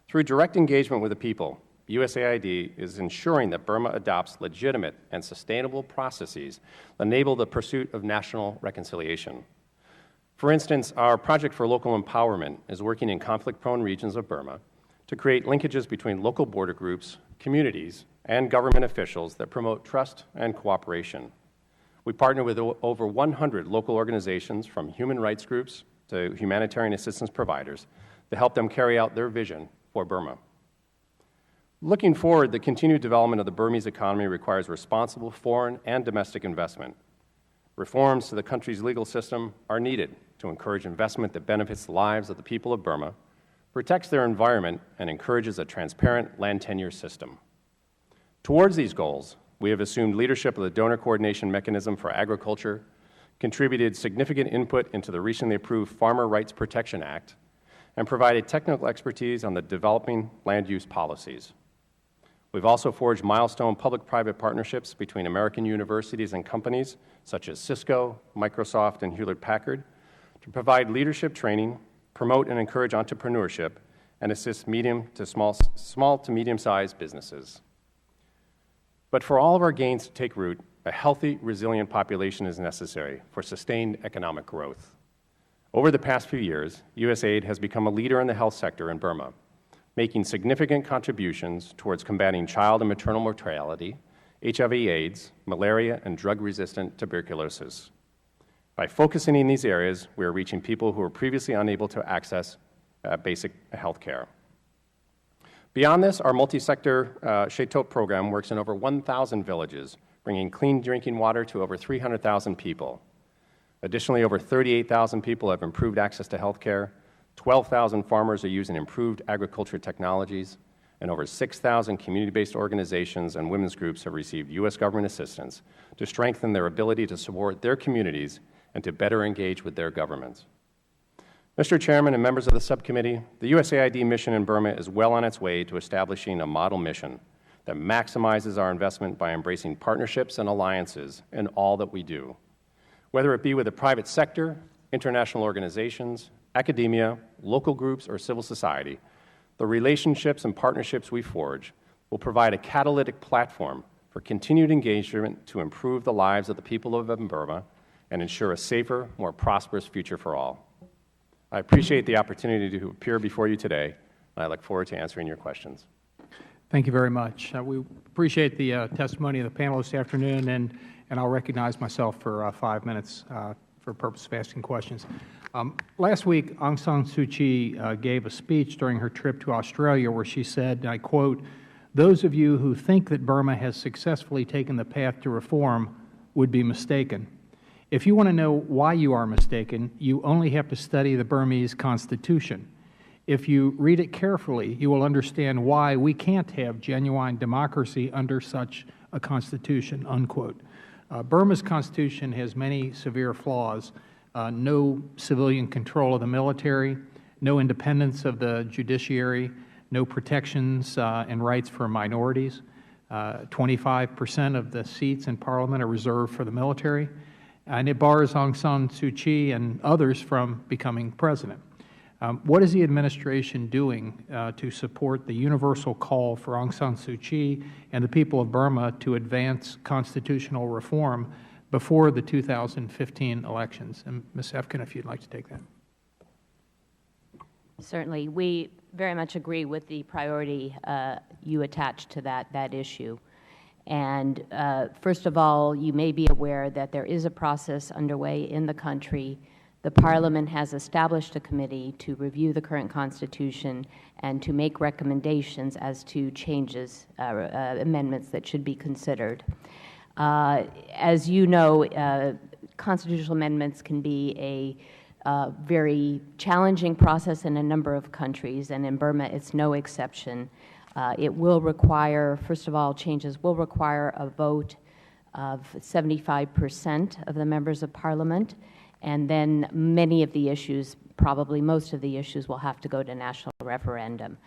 [SPEAKER 8] Through direct engagement with the people, USAID is ensuring that Burma adopts legitimate and sustainable processes that enable the pursuit of national reconciliation. For instance, our Project for Local Empowerment is working in conflict-prone regions of Burma to create linkages between local border groups, communities, and government officials that promote trust and cooperation. We partner with over 100 local organizations, from human rights groups to humanitarian assistance providers, to help them carry out their vision for Burma. Looking forward, the continued development of the Burmese economy requires responsible foreign and domestic investment. Reforms to the country's legal system are needed to encourage investment that benefits the lives of the people of Burma, protects their environment, and encourages a transparent land tenure system. Towards these goals, we have assumed leadership of the Donor Coordination Mechanism for Agriculture, contributed significant input into the recently approved Farmer Rights Protection Act, and provided technical expertise on the developing land use policies. We've also forged milestone public-private partnerships between American universities and companies such as Cisco, Microsoft, and Hewlett-Packard to provide leadership training, promote and encourage entrepreneurship, and assist small to medium-sized businesses. But for all of our gains to take root, a healthy, resilient population is necessary for sustained economic growth. Over the past few years, Usaid has become a leader in the health sector in Burma, making significant contributions towards combating child and maternal mortality, HIV/AIDS, malaria, and drug-resistant tuberculosis. By focusing in these areas, we are reaching people who were previously unable to access basic health care. Beyond this, our multi-sector Shaitot program works in over 1,000 villages, bringing clean drinking water to over 300,000 people. Additionally, over 38,000 people have improved access to health care, 12,000 farmers are using improved agriculture technologies, and over 6,000 community-based organizations and women's groups have received U.S. government assistance to strengthen their ability to support their communities and to better engage with their governments. Mr. Chairman and members of the subcommittee, the USAID mission in Burma is well on its way to establishing a model mission that maximizes our investment by embracing partnerships and alliances in all that we do. Whether it be with the private sector, international organizations, academia, local groups, or civil society, the relationships and partnerships we forge will provide a catalytic platform for continued engagement to improve the lives of the people of Burma and ensure a safer, more prosperous future for all. I appreciate the opportunity to appear before you today, and I look forward to answering your questions.
[SPEAKER 1] Thank you very much. We appreciate the testimony of the panel this afternoon, and I'll recognize myself for 5 minutes for purpose of asking questions. Last week, Aung San Suu Kyi gave a speech during her trip to Australia where she said, and I quote, "Those of you who think that Burma has successfully taken the path to reform would be mistaken. If you want to know why you are mistaken, you only have to study the Burmese Constitution. If you read it carefully, you will understand why we can't have genuine democracy under such a constitution," unquote. Burma's constitution has many severe flaws. No civilian control of the military, no independence of the judiciary, no protections and rights for minorities. 25% of the seats in Parliament are reserved for the military, and it bars Aung San Suu Kyi and others from becoming president. What is the administration doing to support the universal call for Aung San Suu Kyi and the people of Burma to advance constitutional reform before the 2015 elections? And Ms. Efkin, if you'd like to take that.
[SPEAKER 6] Certainly. We very much agree with the priority you attach to that issue. And first of all, you may be aware that there is a process underway in the country. The Parliament has established a committee to review the current Constitution and to make recommendations as to changes, amendments that should be considered. As you know, constitutional amendments can be a very challenging process in a number of countries, and in Burma it's no exception. It will require, first of all, changes will require a vote of 75% of the members of Parliament, and then many of the issues, probably most of the issues, will have to go to national referendum.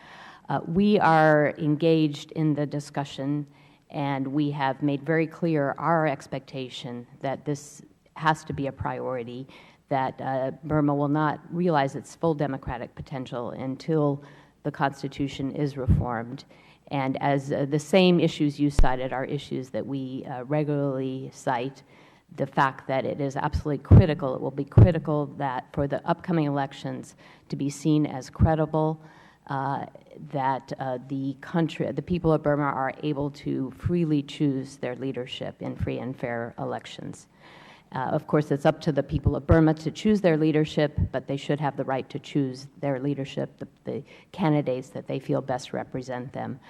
[SPEAKER 6] We are engaged in the discussion, and we have made very clear our expectation that this has to be a priority, that Burma will not realize its full democratic potential until the Constitution is reformed. And as the same issues you cited are issues that we regularly cite, the fact that it is absolutely critical, it will be critical that for the upcoming elections to be seen as credible, that the people of Burma are able to freely choose their leadership in free and fair elections. Of course, it's up to the people of Burma to choose their leadership, but they should have the right to choose their leadership, the candidates that they feel best represent them.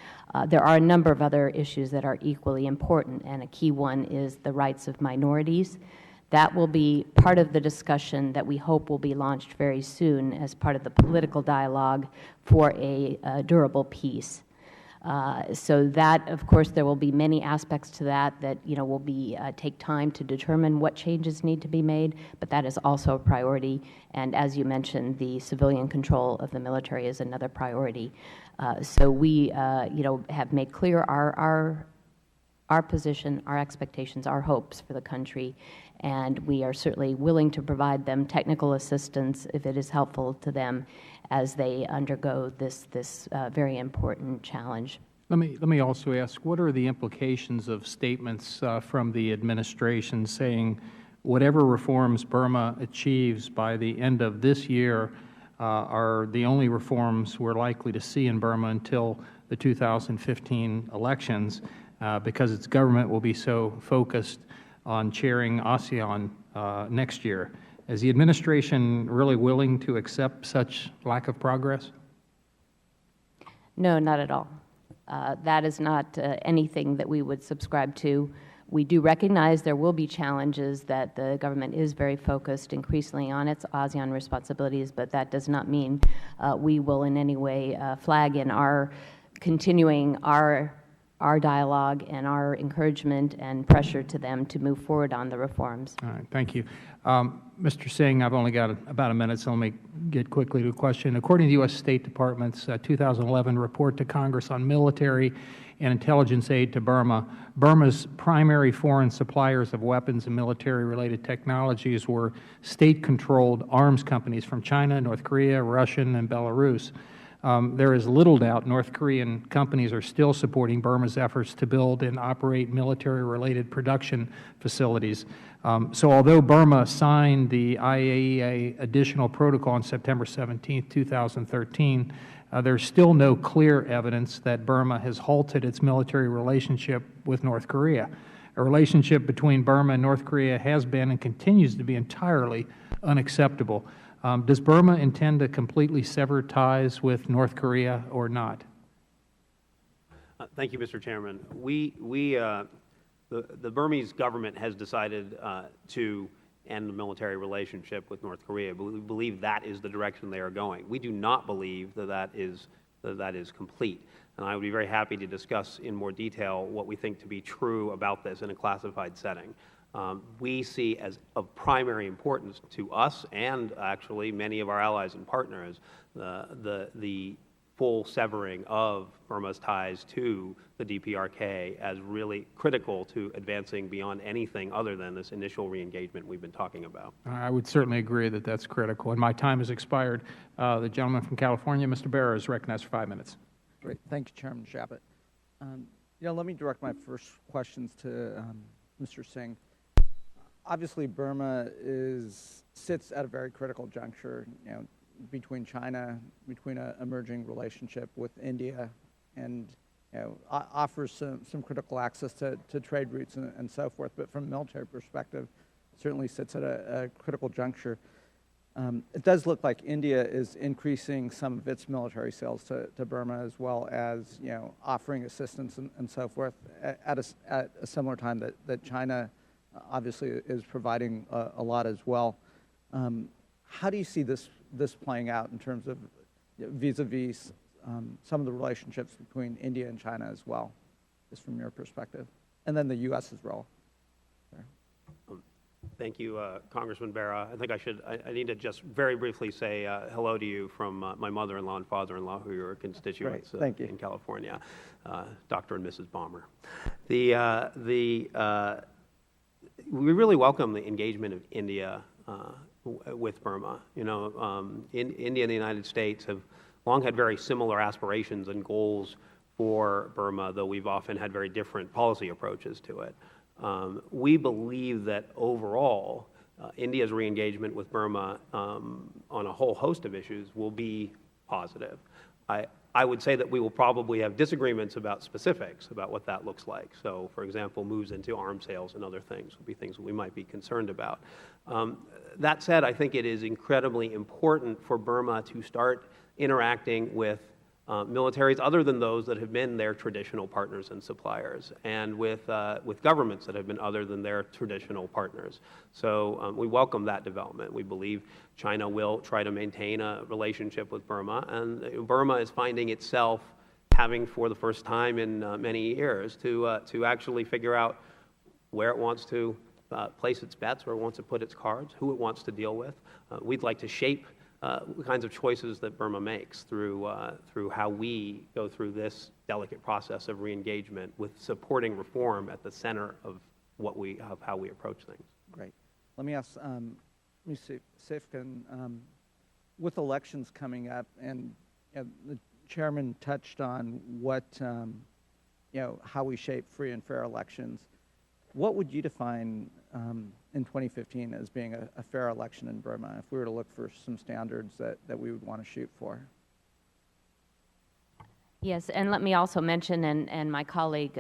[SPEAKER 6] There are a number of other issues that are equally important, and a key one is the rights of minorities. That will be part of the discussion that we hope will be launched very soon as part of the political dialogue for a durable peace. So that, of course, there will be many aspects to that will be take time to determine what changes need to be made, but that is also a priority. And as you mentioned, the civilian control of the military is another priority. So we, have made clear our position, our expectations, our hopes for the country, and we are certainly willing to provide them technical assistance if it is helpful to them as they undergo this very important challenge.
[SPEAKER 1] Let me also ask, what are the implications of statements from the administration saying whatever reforms Burma achieves by the end of this year are the only reforms we're likely to see in Burma until the 2015 elections, because its government will be so focused on chairing ASEAN next year? Is the administration really willing to accept such lack of progress?
[SPEAKER 6] No, not at all. That is not anything that we would subscribe to. We do recognize there will be challenges, that the government is very focused increasingly on its ASEAN responsibilities, but that does not mean we will in any way flag in our continuing our dialogue and our encouragement and pressure to them to move forward on the reforms.
[SPEAKER 1] All right, thank you. Mr. Singh, I've only got about a minute, so let me get quickly to a question. According to the U.S. State Department's 2011 report to Congress on military and intelligence aid to Burma, Burma's primary foreign suppliers of weapons and military-related technologies were state-controlled arms companies from China, North Korea, Russia, and Belarus. There is little doubt North Korean companies are still supporting Burma's efforts to build and operate military-related production facilities. So although Burma signed the IAEA Additional Protocol on September 17, 2013, there's still no clear evidence that Burma has halted its military relationship with North Korea. A relationship between Burma and North Korea has been and continues to be entirely unacceptable. Does Burma intend to completely sever ties with North Korea or not?
[SPEAKER 7] Thank you, Mr. Chairman. The Burmese government has decided to end the military relationship with North Korea. But we believe that is the direction they are going. We do not believe that is complete. And I would be very happy to discuss in more detail what we think to be true about this in a classified setting. We see as of primary importance to us and actually many of our allies and partners the full severing of Burma's ties to the DPRK as really critical to advancing beyond anything other than this initial re-engagement we've been talking about.
[SPEAKER 1] I would certainly agree that that's critical. And my time has expired. The gentleman from California, Mr. Barra, is recognized for 5 minutes.
[SPEAKER 2] Great. Thank you, Chairman Shabbat. Let me direct my first questions to Mr. Singh. Obviously, Burma sits at a very critical juncture, between China, between an emerging relationship with India, and offers some critical access to trade routes and so forth. But from a military perspective, certainly sits at a critical juncture. It does look like India is increasing some of its military sales to Burma, as well as offering assistance and so forth at a similar time that China obviously is providing a lot as well. How do you see this playing out in terms of vis-a-vis some of the relationships between India and China as well, just from your perspective, and then the U.S.'s role?
[SPEAKER 7] Thank you, Congressman Barra. I think I need to just very briefly say hello to you from my mother-in-law and father-in-law, who are constituents in California, Dr. and Mrs. Balmer. We really welcome the engagement of India with Burma. India and the United States have long had very similar aspirations and goals for Burma, though we've often had very different policy approaches to it. We believe that overall, India's re-engagement with Burma on a whole host of issues will be positive. I would say that we will probably have disagreements about specifics about what that looks like. So, for example, moves into arms sales and other things would be things that we might be concerned about. That said, I think it is incredibly important for Burma to start interacting with militaries other than those that have been their traditional partners and suppliers, and with governments that have been other than their traditional partners. So we welcome that development. We believe China will try to maintain a relationship with Burma, and Burma is finding itself having for the first time in many years to actually figure out where it wants to place its bets, where it wants to put its cards, who it wants to deal with. We'd like to shape the kinds of choices that Burma makes through how we go through this delicate process of re-engagement, with supporting reform at the center of how we approach things.
[SPEAKER 2] Great. Let me ask, let me see if with elections coming up, and the chairman touched on what, how we shape free and fair elections. What would you define in 2015 as being a fair election in Burma, if we were to look for some standards that we would want to shoot for?
[SPEAKER 6] Yes, and let me also mention, and my colleague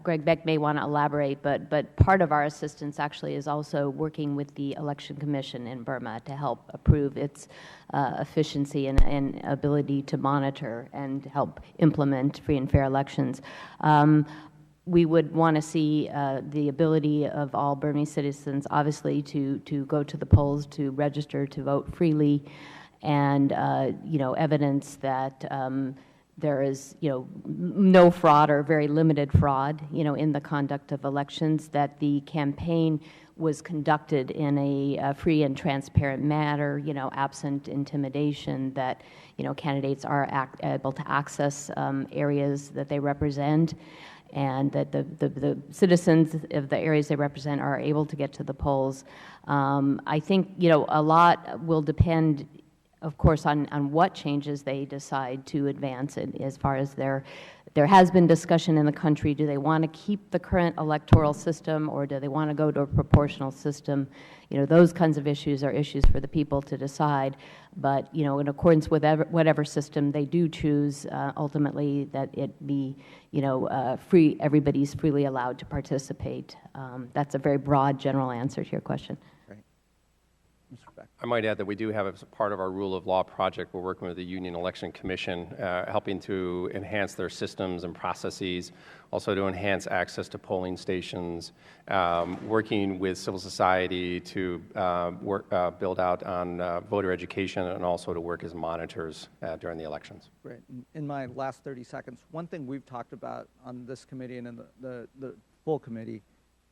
[SPEAKER 6] Greg Beck may want to elaborate, but part of our assistance actually is also working with the Election Commission in Burma to help approve its efficiency and ability to monitor and help implement free and fair elections. We would want to see the ability of all Burmese citizens, obviously, to go to the polls, to register, to vote freely, and evidence that there is, no fraud or very limited fraud, in the conduct of elections, that the campaign was conducted in a free and transparent manner, absent intimidation, that, candidates are able to access areas that they represent, and that the citizens of the areas they represent are able to get to the polls. I think, a lot will depend, of course, on what changes they decide to advance as far as there has been discussion in the country. Do they want to keep the current electoral system, or do they want to go to a proportional system? Those kinds of issues are issues for the people to decide. But, in accordance with whatever system they do choose, ultimately that it be, free, everybody's freely allowed to participate. That's a very broad general answer to your question.
[SPEAKER 8] I might add that we do have, as part of our rule of law project, we're working with the Union Election Commission, helping to enhance their systems and processes, also to enhance access to polling stations, working with civil society to build out on voter education, and also to work as monitors during the elections.
[SPEAKER 2] Great. In my last 30 seconds, one thing we've talked about on this committee and in the full committee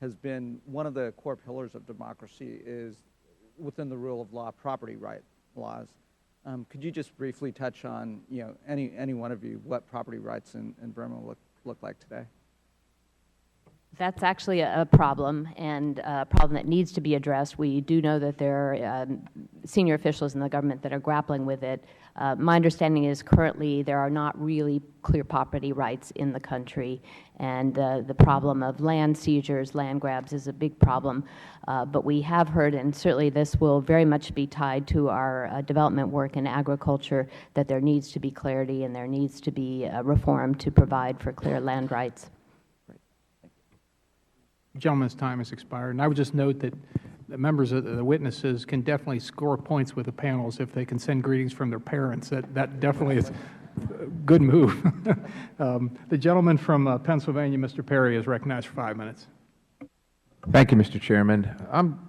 [SPEAKER 2] has been one of the core pillars of democracy is, within the rule of law, property right laws. Could you just briefly touch on, any one of you, what property rights in Burma look like today?
[SPEAKER 6] That's actually a problem, and a problem that needs to be addressed. We do know that there are senior officials in the government that are grappling with it. My understanding is currently there are not really clear property rights in the country, and the problem of land seizures, land grabs is a big problem. But we have heard, and certainly this will very much be tied to our development work in agriculture, that there needs to be clarity and there needs to be reform to provide for clear land rights.
[SPEAKER 1] Gentleman's time has expired, and I would just note that the members of the witnesses can definitely score points with the panels if they can send greetings from their parents. That definitely is a good move. The gentleman from Pennsylvania, Mr. Perry, is recognized for 5 minutes.
[SPEAKER 9] Thank you, Mr. Chairman. I'm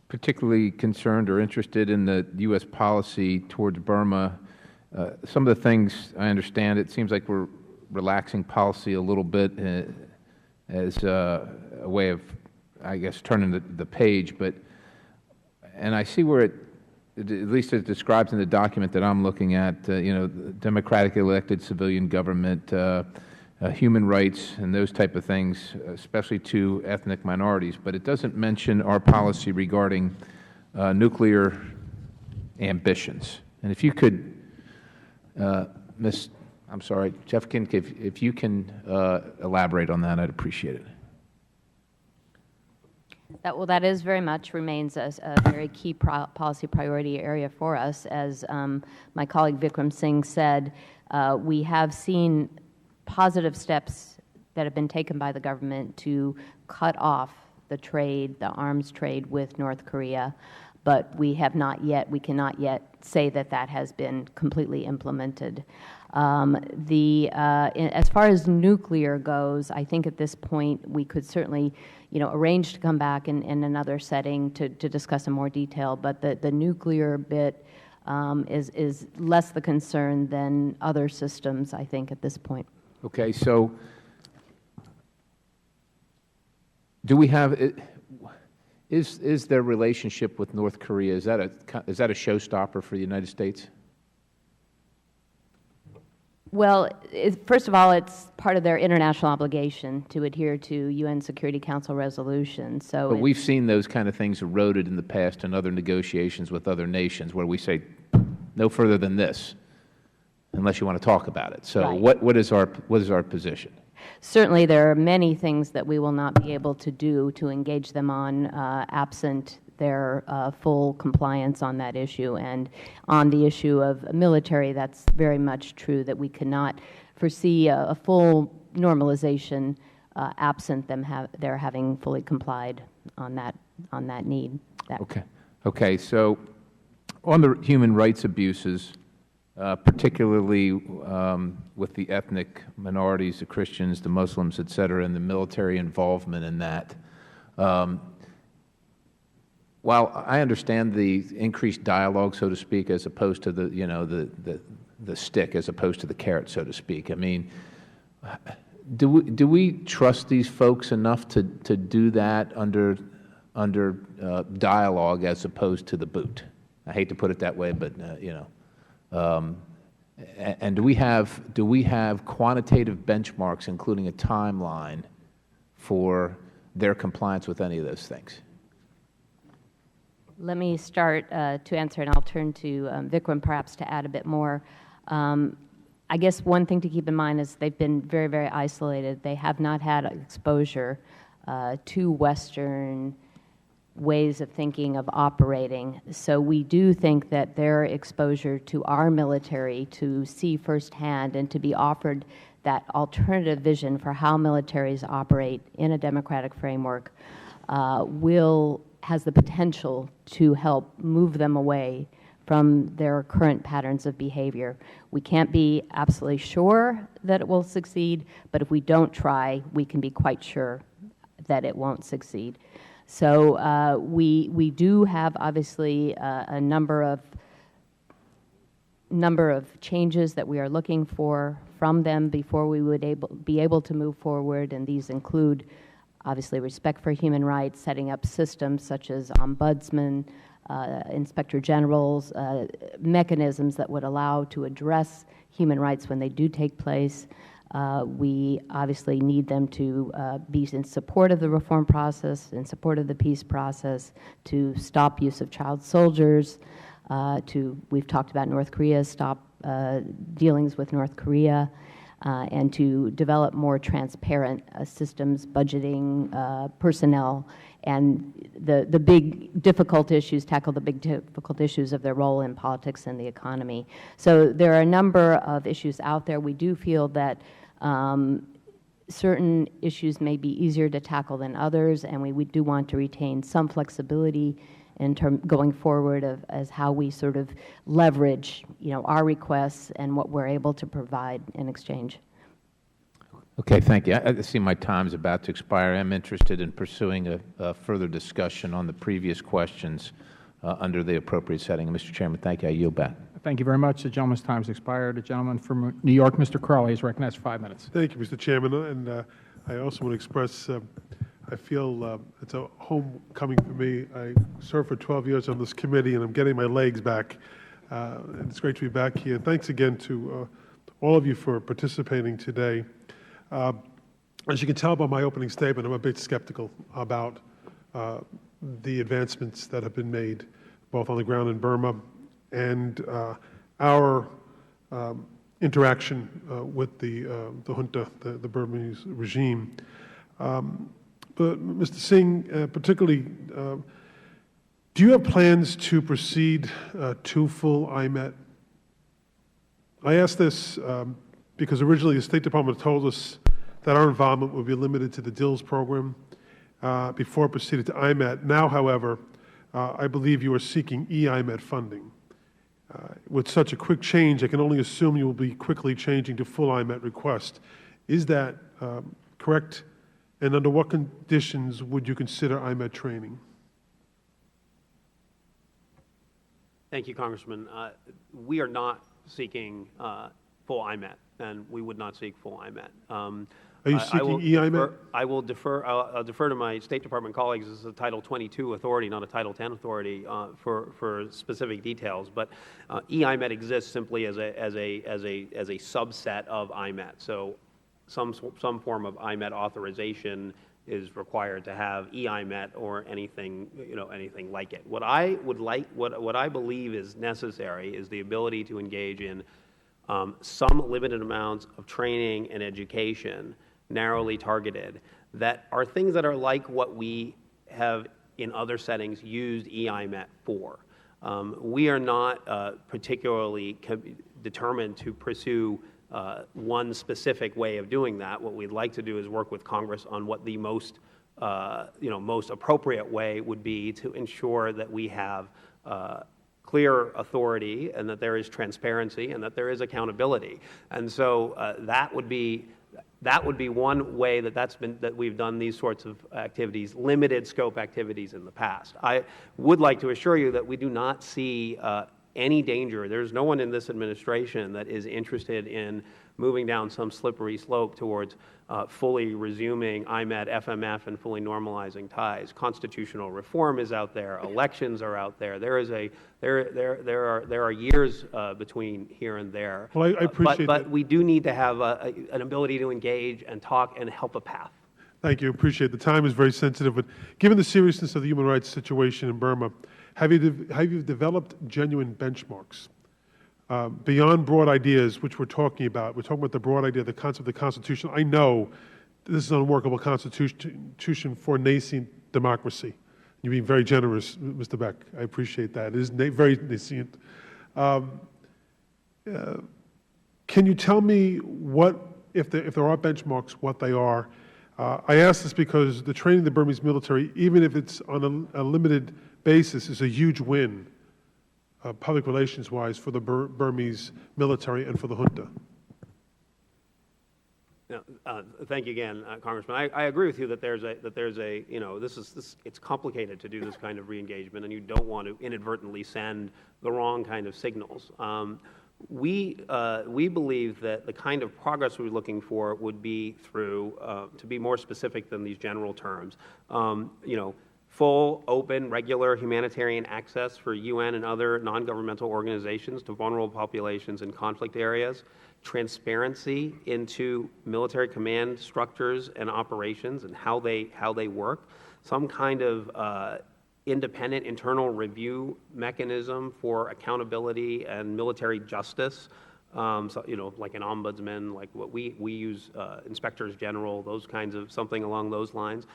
[SPEAKER 9] particularly concerned or interested in the U.S. policy towards Burma. Some of the things I understand, it seems like we're relaxing policy a little bit as a way of, I guess, turning the page. And I see where at least it describes in the document that I'm looking at, democratically elected civilian government, human rights, and those type of things, especially to ethnic minorities. But it doesn't mention our policy regarding nuclear ambitions. And if you could, I'm sorry, Jeff Kink, if you can elaborate on that, I'd appreciate it.
[SPEAKER 6] That is very much remains a very key policy priority area for us. As my colleague Vikram Singh said, we have seen positive steps that have been taken by the government to cut off the trade, the arms trade with North Korea, but we cannot yet say that that has been completely implemented. As far as nuclear goes, I think at this point we could certainly, arrange to come back in another setting to discuss in more detail. But the nuclear bit, is less the concern than other systems, I think, at this point.
[SPEAKER 9] Okay, so do we have, is their relationship with North Korea, is that a showstopper for the United States?
[SPEAKER 6] Well, first of all, it's part of their international obligation to adhere to UN Security Council resolutions. So,
[SPEAKER 9] but we've seen those kind of things eroded in the past in other negotiations with other nations where we say no further than this, unless you want to talk about it. So,
[SPEAKER 6] right.
[SPEAKER 9] what is our position?
[SPEAKER 6] Certainly, there are many things that we will not be able to do to engage them on absent their full compliance on that issue. And on the issue of military, that's very much true, that we cannot foresee a full normalization absent them their having fully complied on that need.
[SPEAKER 9] Okay. So on the human rights abuses, particularly with the ethnic minorities, the Christians, the Muslims, et cetera, and the military involvement in that, while I understand the increased dialogue, so to speak, as opposed to the stick, as opposed to the carrot, so to speak, I mean, do we trust these folks enough to do that under dialogue as opposed to the boot? I hate to put it that way, but and do we have quantitative benchmarks, including a timeline for their compliance with any of those things?
[SPEAKER 6] Let me start to answer, and I'll turn to Vikram perhaps to add a bit more. I guess one thing to keep in mind is they've been very, very isolated. They have not had exposure to Western ways of thinking of operating. So we do think that their exposure to our military, to see firsthand and to be offered that alternative vision for how militaries operate in a democratic framework has the potential to help move them away from their current patterns of behavior. We can't be absolutely sure that it will succeed, but if we don't try, we can be quite sure that it won't succeed. So we do have obviously a number of changes that we are looking for from them before we would be able to move forward, and these include obviously respect for human rights, setting up systems such as ombudsman, inspector generals, mechanisms that would allow to address human rights when they do take place. We obviously need them to be in support of the reform process, in support of the peace process, to stop use of child soldiers, we've talked about North Korea, stop dealings with North Korea, and to develop more transparent systems, budgeting, personnel, and the big difficult issues, tackle the big difficult issues of their role in politics and the economy. So there are a number of issues out there. We do feel that certain issues may be easier to tackle than others, and we do want to retain some flexibility in going forward as how we sort of leverage, our requests and what we're able to provide in exchange.
[SPEAKER 9] Okay, thank you. I see my time's about to expire. I'm interested in pursuing a further discussion on the previous questions under the appropriate setting. Mr. Chairman, thank you. I yield back.
[SPEAKER 1] Thank you very much. The gentleman's time's expired. The gentleman from New York, Mr. Crowley, is recognized for 5 minutes.
[SPEAKER 4] Thank you, Mr. Chairman. And I also want to express, I feel it's a homecoming for me. I served for 12 years on this committee, and I'm getting my legs back. And it's great to be back here. Thanks again to all of you for participating today. As you can tell by my opening statement, I'm a bit skeptical about the advancements that have been made, both on the ground in Burma and our interaction with the junta, the Burmese regime. But Mr. Singh, particularly, do you have plans to proceed to full IMET? I ask this because originally the State Department told us that our involvement would be limited to the DILS program before it proceeded to IMET. Now, however, I believe you are seeking e-IMET funding. With such a quick change, I can only assume you will be quickly changing to full IMET request. Is that correct? And under what conditions would you consider IMET training?
[SPEAKER 7] Thank you, Congressman. We are not seeking full IMET, and we would not seek full IMET.
[SPEAKER 4] Are you seeking EIMET?
[SPEAKER 7] I'll defer to my State Department colleagues. This is a Title 22 authority, not a Title 10 authority, for specific details. But EIMET exists simply as a subset of IMET. So some form of IMET authorization is required to have EIMET or anything like it. What I believe is necessary is the ability to engage in some limited amounts of training and education, narrowly targeted, that are things that are like what we have in other settings used EIMET for. We are not particularly determined to pursue one specific way of doing that. What we'd like to do is work with Congress on what the most appropriate way would be to ensure that we have clear authority and that there is transparency and that there is accountability. And so that would be one way that we've done these sorts of activities, limited scope activities in the past. I would like to assure you that we do not see any danger. There's no one in this administration that is interested in moving down some slippery slope towards fully resuming IMET, FMF, and fully normalizing ties. Constitutional reform is out there. Elections are out there. There are years between here and there.
[SPEAKER 4] Well, I appreciate
[SPEAKER 7] but we do need to have an ability to engage and talk and help a path.
[SPEAKER 4] Thank you. Appreciate it. The time is very sensitive, but given the seriousness of the human rights situation in Burma, have you developed genuine benchmarks beyond broad ideas, which we're talking about? We're talking about the broad idea, the concept of the Constitution. I know this is an unworkable Constitution for nascent democracy. You're being very generous, Mr. Beck. I appreciate that. It is very nascent. Can you tell me what, if there are benchmarks, what they are? I ask this because the training of the Burmese military, even if it's on a limited basis, is a huge win, public relations-wise, for the Burmese military and for the junta.
[SPEAKER 7] Thank you again, Congressman. I agree with you that it's complicated to do this kind of re-engagement, and you don't want to inadvertently send the wrong kind of signals. We believe that the kind of progress we're looking for would be through, to be more specific than these general terms, full, open, regular humanitarian access for UN and other non-governmental organizations to vulnerable populations in conflict areas, transparency into military command structures and operations and how they work, some kind of independent internal review mechanism for accountability and military justice, like an ombudsman, like what we use, inspectors general, those kinds of, something along those lines.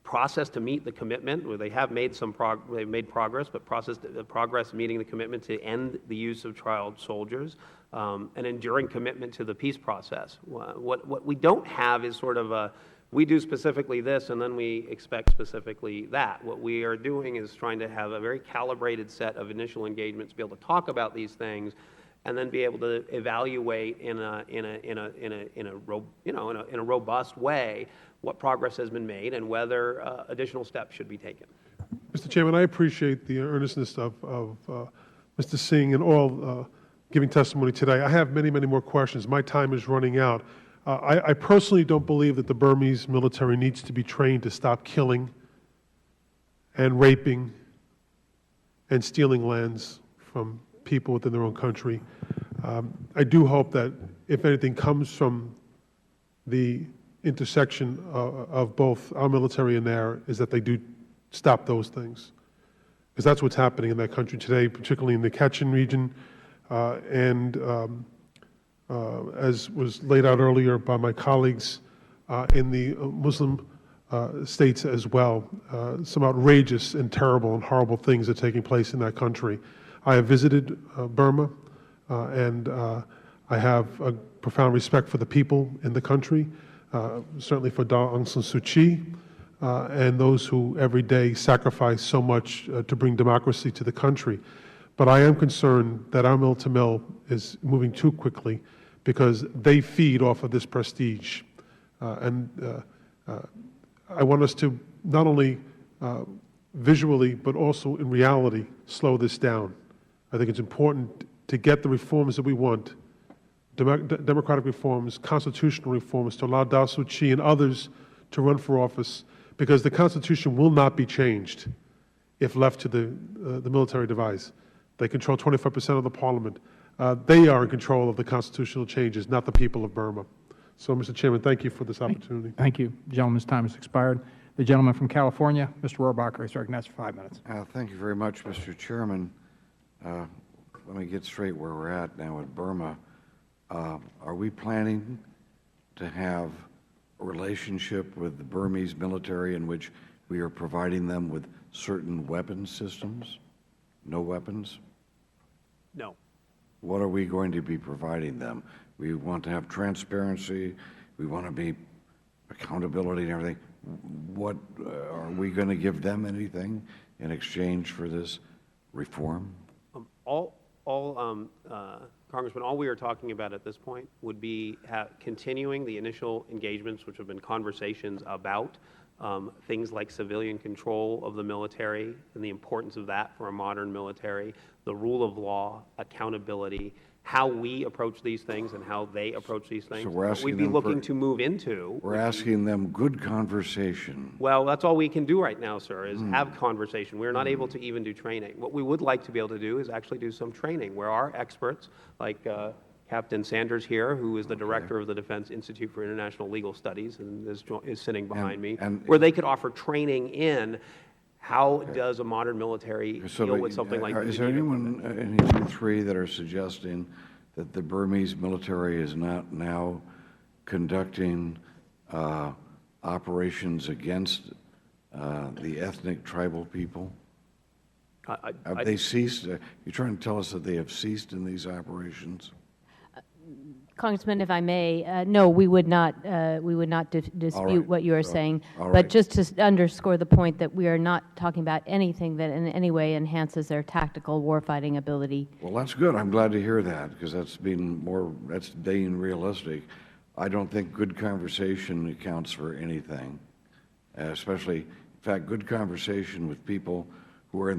[SPEAKER 7] Process to meet the commitment, where they have made they've made progress, but progress meeting the commitment to end the use of child soldiers, an enduring commitment to the peace process. What we don't have is sort of we do specifically this and then we expect specifically that. What we are doing is trying to have a very calibrated set of initial engagements, be able to talk about these things, and then be able to evaluate in a robust way what progress has been made and whether additional steps should be taken.
[SPEAKER 4] Mr. Chairman, I appreciate the earnestness of Mr. Singh and all giving testimony today. I have many, many more questions. My time is running out. I personally don't believe that the Burmese military needs to be trained to stop killing and raping and stealing lands from people within their own country. I do hope that if anything comes from the intersection of both our military and there, is that they do stop those things. Because that's what's happening in that country today, particularly in the Kachin region, and as was laid out earlier by my colleagues in the Muslim states as well. Some outrageous and terrible and horrible things are taking place in that country. I have visited Burma, and I have a profound respect for the people in the country, certainly for Aung San Suu Kyi, and those who every day sacrifice so much to bring democracy to the country. But I am concerned that our mill-to-mill is moving too quickly because they feed off of this prestige. And I want us to not only visually but also in reality slow this down. I think it's important to get the reforms that we want, democratic reforms, constitutional reforms, to allow Dao Suu Kyi and others to run for office, because the Constitution will not be changed if left to the military device. They control 25% of the parliament. They are in control of the constitutional changes, not the people of Burma. So, Mr. Chairman, thank you for this opportunity.
[SPEAKER 1] Thank you. The gentleman's time has expired. The gentleman from California, Mr. Rohrabacher, is recognized for 5 minutes.
[SPEAKER 5] Thank you very much, Mr. Chairman. Let me get straight where we're at now at Burma. Are we planning to have a relationship with the Burmese military in which we are providing them with certain weapon systems? No weapons?
[SPEAKER 7] No.
[SPEAKER 5] What are we going to be providing them? We want to have transparency. We want to be accountability and everything. What are we going to give them anything in exchange for this reform?
[SPEAKER 7] Congressman, all we are talking about at this point would be continuing the initial engagements, which have been conversations about things like civilian control of the military and the importance of that for a modern military, the rule of law, accountability, how we approach these things and how they approach these things.
[SPEAKER 5] So we're asking
[SPEAKER 7] we'd be
[SPEAKER 5] them
[SPEAKER 7] looking to move into.
[SPEAKER 5] We're asking them good conversation.
[SPEAKER 7] Well, that's all we can do right now, sir, is have conversation. We're not able to even do training. What we would like to be able to do is actually do some training where our experts, like Captain Sanders here, who is the director of the Defense Institute for International Legal Studies and is sitting behind me, where they could offer training in how does a modern military deal with something like this.
[SPEAKER 5] Is there anyone, any of you three, that are suggesting that the Burmese military is not now conducting operations against the ethnic tribal people? Have they ceased? You're trying to tell us that they have ceased in these operations?
[SPEAKER 6] Congressman, if I may, no, we would not dispute what you are saying. But just to underscore the point that we are not talking about anything that in any way enhances their tactical warfighting ability.
[SPEAKER 5] Well, that's good. I'm glad to hear that, because that's being realistic. I don't think good conversation accounts for anything, especially, in fact, good conversation with people who are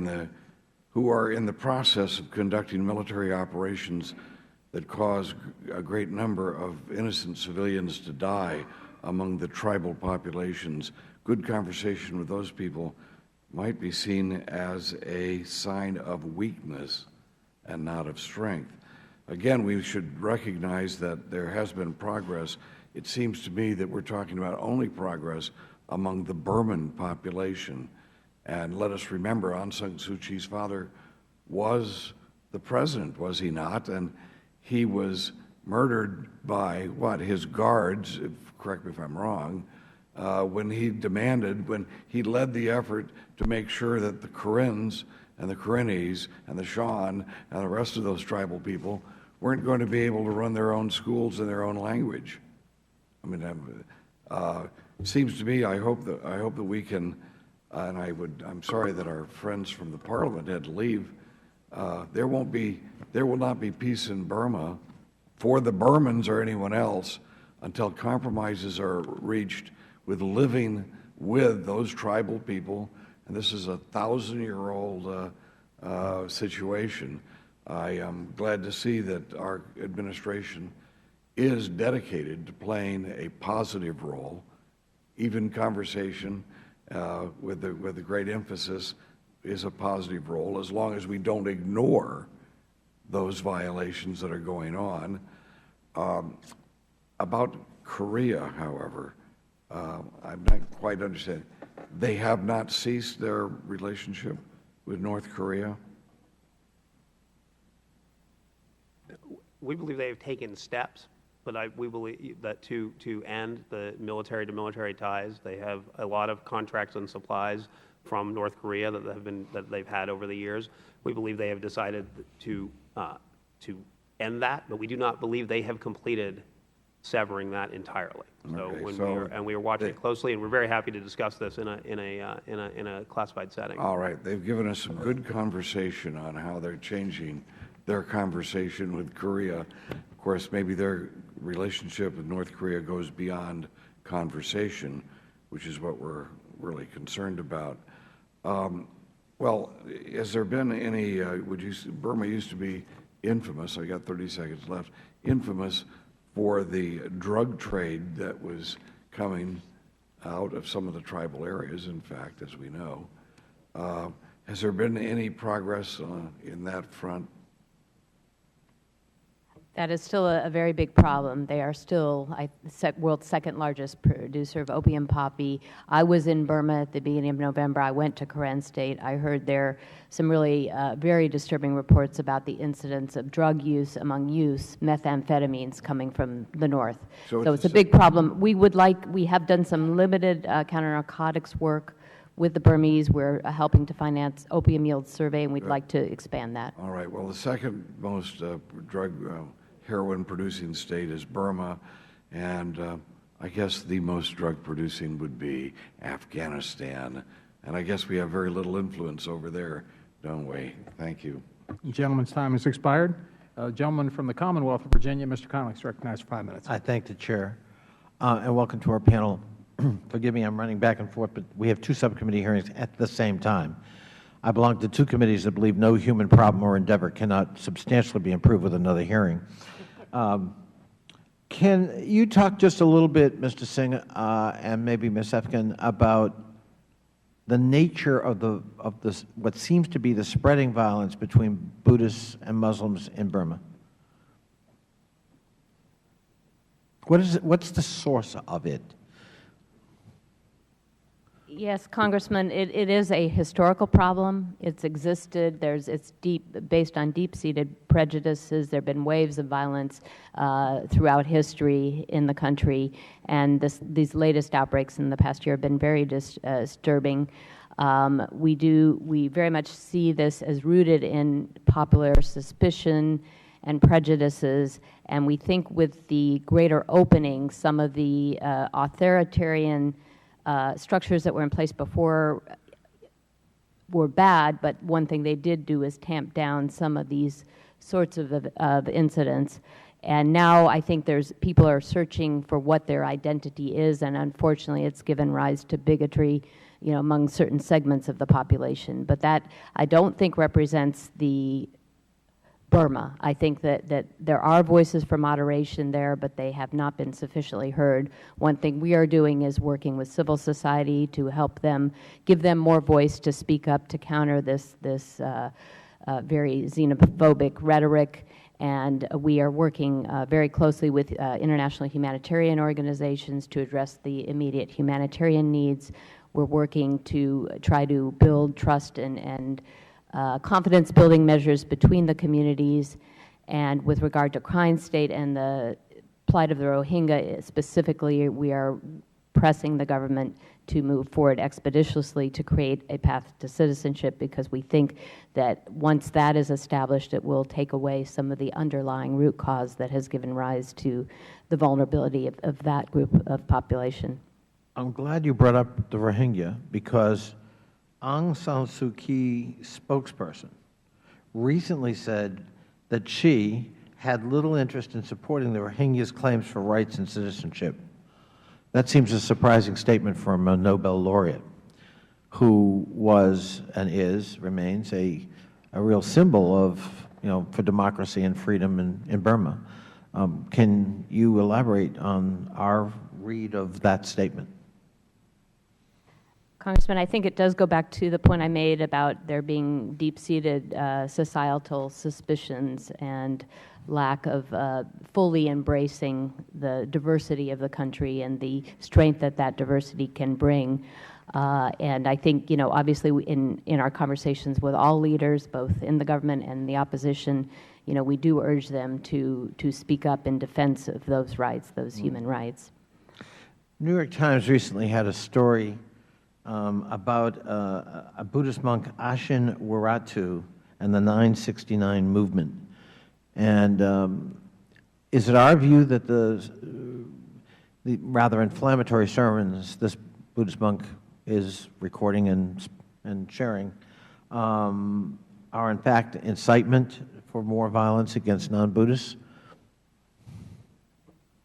[SPEAKER 5] in the process of conducting military operations that cause a great number of innocent civilians to die among the tribal populations. Good conversation with those people might be seen as a sign of weakness and not of strength. Again, we should recognize that there has been progress. It seems to me that we're talking about only progress among the Burman population. And let us remember, Aung San Suu Kyi's father was the president, was he not? And he was murdered by, his guards, correct me if I'm wrong, when he led the effort to make sure that the Karens and the Karenese and the Shan and the rest of those tribal people weren't going to be able to run their own schools in their own language. I mean, it seems to me, I hope that we can, and I'm sorry that our friends from the Parliament had to leave. There will not be peace in Burma for the Burmans or anyone else until compromises are reached with living with those tribal people. And this is a 1,000-year-old situation. I am glad to see that our administration is dedicated to playing a positive role, even conversation with a great emphasis is a positive role, as long as we don't ignore those violations that are going on. About Korea, however, I'm not quite understanding. They have not ceased their relationship with North Korea?
[SPEAKER 7] We believe they have taken steps, but we believe that to end the military-to-military ties, they have a lot of contracts and supplies from North Korea that they've had over the years. We believe they have decided to end that, but we do not believe they have completed severing that entirely. So we are watching it closely, and we're very happy to discuss this in a classified setting.
[SPEAKER 5] All right, they've given us some good conversation on how they're changing their conversation with Korea. Of course, maybe their relationship with North Korea goes beyond conversation, which is what we're really concerned about. One Well, has there been any, Burma used to be infamous, I got 30 seconds left, infamous for the drug trade that was coming out of some of the tribal areas, in fact, as we know. Has there been any progress in that front?
[SPEAKER 6] That is still a very big problem. They are still world's second largest producer of opium poppy. I was in Burma at the beginning of November. I went to Karen State. I heard there some really very disturbing reports about the incidence of drug use among youth, methamphetamines coming from the north. So it's a big problem. We have done some limited counter-narcotics work with the Burmese. We're helping to finance opium yield survey, and we'd like to expand that.
[SPEAKER 5] All right. Well, the second most heroin-producing state is Burma, and I guess the most drug-producing would be Afghanistan. And I guess we have very little influence over there, don't we? Thank you.
[SPEAKER 1] The gentleman's time has expired. Gentleman from the Commonwealth of Virginia, Mr. Connolly, is recognized for 5 minutes.
[SPEAKER 10] I thank the Chair, and welcome to our panel. Forgive me, I'm running back and forth, but we have two subcommittee hearings at the same time. I belong to two committees that believe no human problem or endeavor cannot substantially be improved with another hearing. Can you talk just a little bit, Mr. Singh, and maybe Ms. Efkin, about the nature of what seems to be the spreading violence between Buddhists and Muslims in Burma? What's the source of it?
[SPEAKER 6] Yes, Congressman, it is a historical problem. It's existed. It's based on deep-seated prejudices. There have been waves of violence throughout history in the country, and these latest outbreaks in the past year have been very disturbing. We very much see this as rooted in popular suspicion and prejudices, and we think with the greater opening, some of the authoritarian structures that were in place before were bad, but one thing they did do is tamp down some of these sorts of incidents. And now I think people are searching for what their identity is, and unfortunately it's given rise to bigotry, among certain segments of the population. But that, I don't think, represents the Burma. I think that there are voices for moderation there, but they have not been sufficiently heard. One thing we are doing is working with civil society to help them, give them more voice to speak up to counter this very xenophobic rhetoric. And we are working very closely with international humanitarian organizations to address the immediate humanitarian needs. We're working to try to build trust and confidence-building measures between the communities. And with regard to Karen State and the plight of the Rohingya specifically, we are pressing the government to move forward expeditiously to create a path to citizenship, because we think that once that is established, it will take away some of the underlying root cause that has given rise to the vulnerability of that group of population.
[SPEAKER 10] I'm glad you brought up the Rohingya, because Aung San Suu Kyi spokesperson recently said that she had little interest in supporting the Rohingya's claims for rights and citizenship. That seems a surprising statement from a Nobel laureate who was and remains a real symbol of, for democracy and freedom in Burma. Can you elaborate on our read of that statement?
[SPEAKER 6] Congressman, I think it does go back to the point I made about there being deep-seated societal suspicions and lack of fully embracing the diversity of the country and the strength that diversity can bring. And I think, obviously in our conversations with all leaders, both in the government and the opposition, we do urge them to speak up in defense of those rights, those human rights.
[SPEAKER 10] New York Times recently had a story about a Buddhist monk, Ashin Waratu, and the 969 movement. And is it our view that the rather inflammatory sermons this Buddhist monk is recording and sharing are in fact incitement for more violence against non-Buddhists?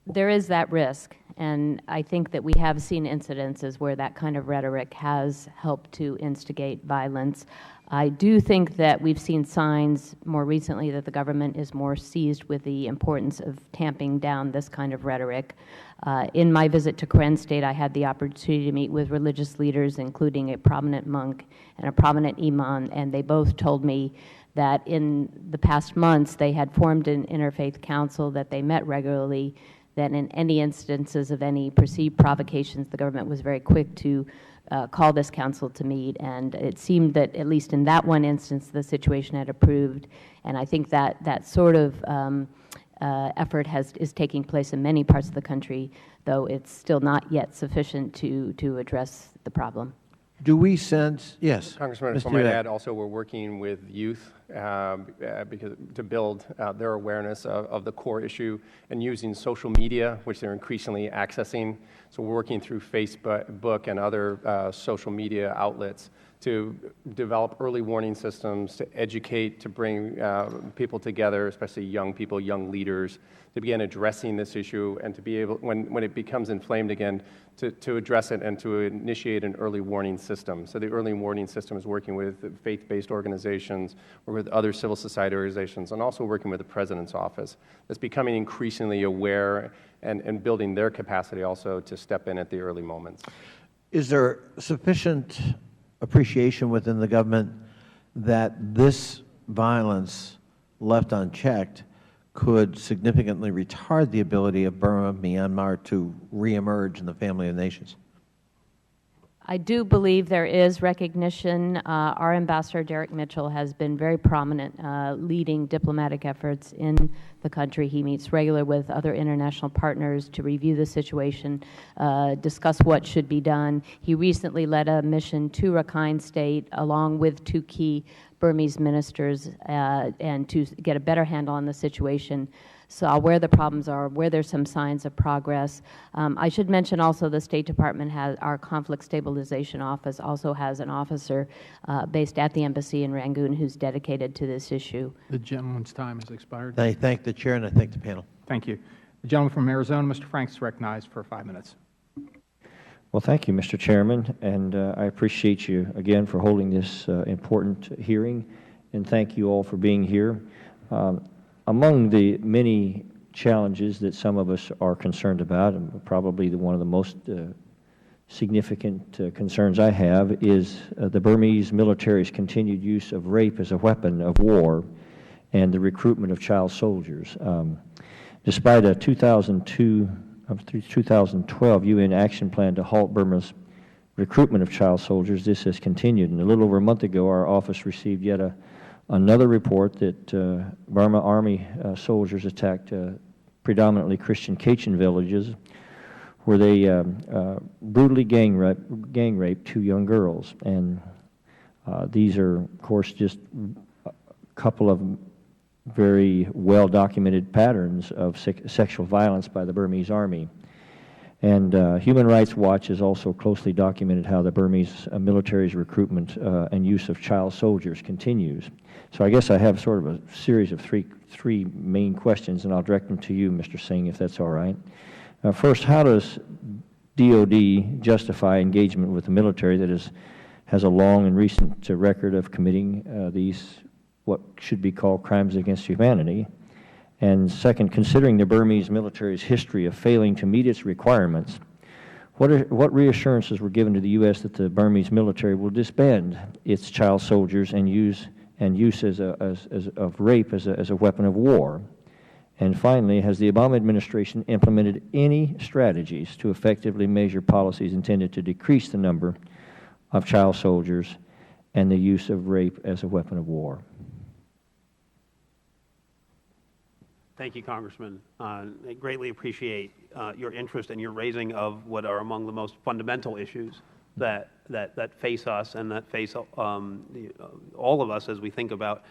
[SPEAKER 6] There is that risk, And I think that we have seen incidences where that kind of rhetoric has helped to instigate violence. I do think that we've seen signs more recently that the government is more seized with the importance of tamping down this kind of rhetoric. In my visit to Karen State, I had the opportunity to meet with religious leaders, including a prominent monk and a prominent imam, and they both told me that in the past months they had formed an interfaith council, that they met regularly, that in any instances of any perceived provocations, the government was very quick to call this council to meet, and it seemed that at least in that one instance the situation had improved, and I think that that sort of effort is taking place in many parts of the country, though it's still not yet sufficient to address the problem.
[SPEAKER 10] Do we sense, yes?
[SPEAKER 8] Congressman, if I
[SPEAKER 10] Mr.
[SPEAKER 8] might
[SPEAKER 10] Jade.
[SPEAKER 8] add, also we're working with youth to build their awareness of the core issue and using social media, which they're increasingly accessing. So we're working through Facebook and other social media outlets to develop early warning systems, to educate, to bring people together, especially young people, young leaders, to begin addressing this issue and to be able, when it becomes inflamed again, to address it and to initiate an early warning system. So the early warning system is working with faith-based organizations, or with other civil society organizations, and also working with the President's office. That's becoming increasingly aware and building their capacity also to step in at the early moments.
[SPEAKER 10] Is there sufficient appreciation within the government that this violence left unchecked could significantly retard the ability of Burma, Myanmar to reemerge in the family of nations?
[SPEAKER 6] I do believe there is recognition. Our ambassador, Derek Mitchell, has been very prominent leading diplomatic efforts in the country. He meets regularly with other international partners to review the situation, discuss what should be done. He recently led a mission to Rakhine State along with two key Burmese ministers and to get a better handle on the situation, saw where the problems are, where there's some signs of progress. I should mention also the State Department has, our Conflict Stabilization Office also has an officer based at the embassy in Rangoon who's dedicated to this issue.
[SPEAKER 1] The gentleman's time has expired.
[SPEAKER 10] I thank the Chair and I thank the panel.
[SPEAKER 1] Thank you. The gentleman from Arizona, Mr. Franks, is recognized for 5 minutes.
[SPEAKER 3] Well, thank you, Mr. Chairman, and I appreciate you again for holding this important hearing, and thank you all for being here. Among the many challenges that some of us are concerned about, and probably one of the most significant concerns I have, is the Burmese military's continued use of rape as a weapon of war and the recruitment of child soldiers. Despite a 2012 UN action plan to halt Burma's recruitment of child soldiers, this has continued. And a little over a month ago, our office received yet another report that Burma Army soldiers attacked predominantly Christian Kachin villages, where they brutally gang raped 2 young girls. And these are, of course, just a couple of very well-documented patterns of sexual violence by the Burmese Army. And Human Rights Watch has also closely documented how the Burmese military's recruitment and use of child soldiers continues. So I guess I have sort of a series of three main questions, and I'll direct them to you, Mr. Singh, if that's all right. First, how does DOD justify engagement with the military that has a long and recent record of committing these what should be called crimes against humanity? And second, considering the Burmese military's history of failing to meet its requirements, what reassurances were given to the U.S. that the Burmese military will disband its child soldiers and use of rape as a weapon of war? And finally, has the Obama administration implemented any strategies to effectively measure policies intended to decrease the number of child soldiers and the use of rape as a weapon of war?
[SPEAKER 7] Thank you, Congressman. I greatly appreciate your interest and your raising of what are among the most fundamental issues that face us and that face all of us as we think about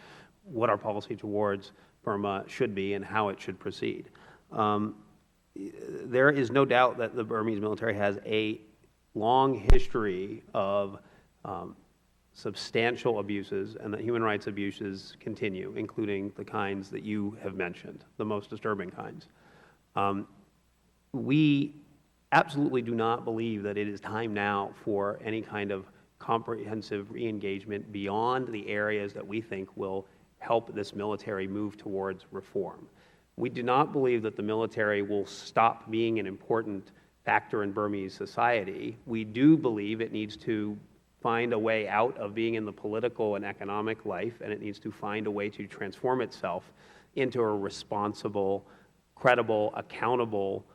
[SPEAKER 7] what our policy towards Burma should be and how it should proceed. There is no doubt that the Burmese military has a long history of substantial abuses, and that human rights abuses continue, including the kinds that you have mentioned, the most disturbing kinds. We absolutely do not believe that it is time now for any kind of comprehensive re-engagement beyond the areas that we think will help this military move towards reform. We do not believe that the military will stop being an important factor in Burmese society. We do believe it needs to find a way out of being in the political and economic life, and it needs to find a way to transform itself into a responsible, credible, accountable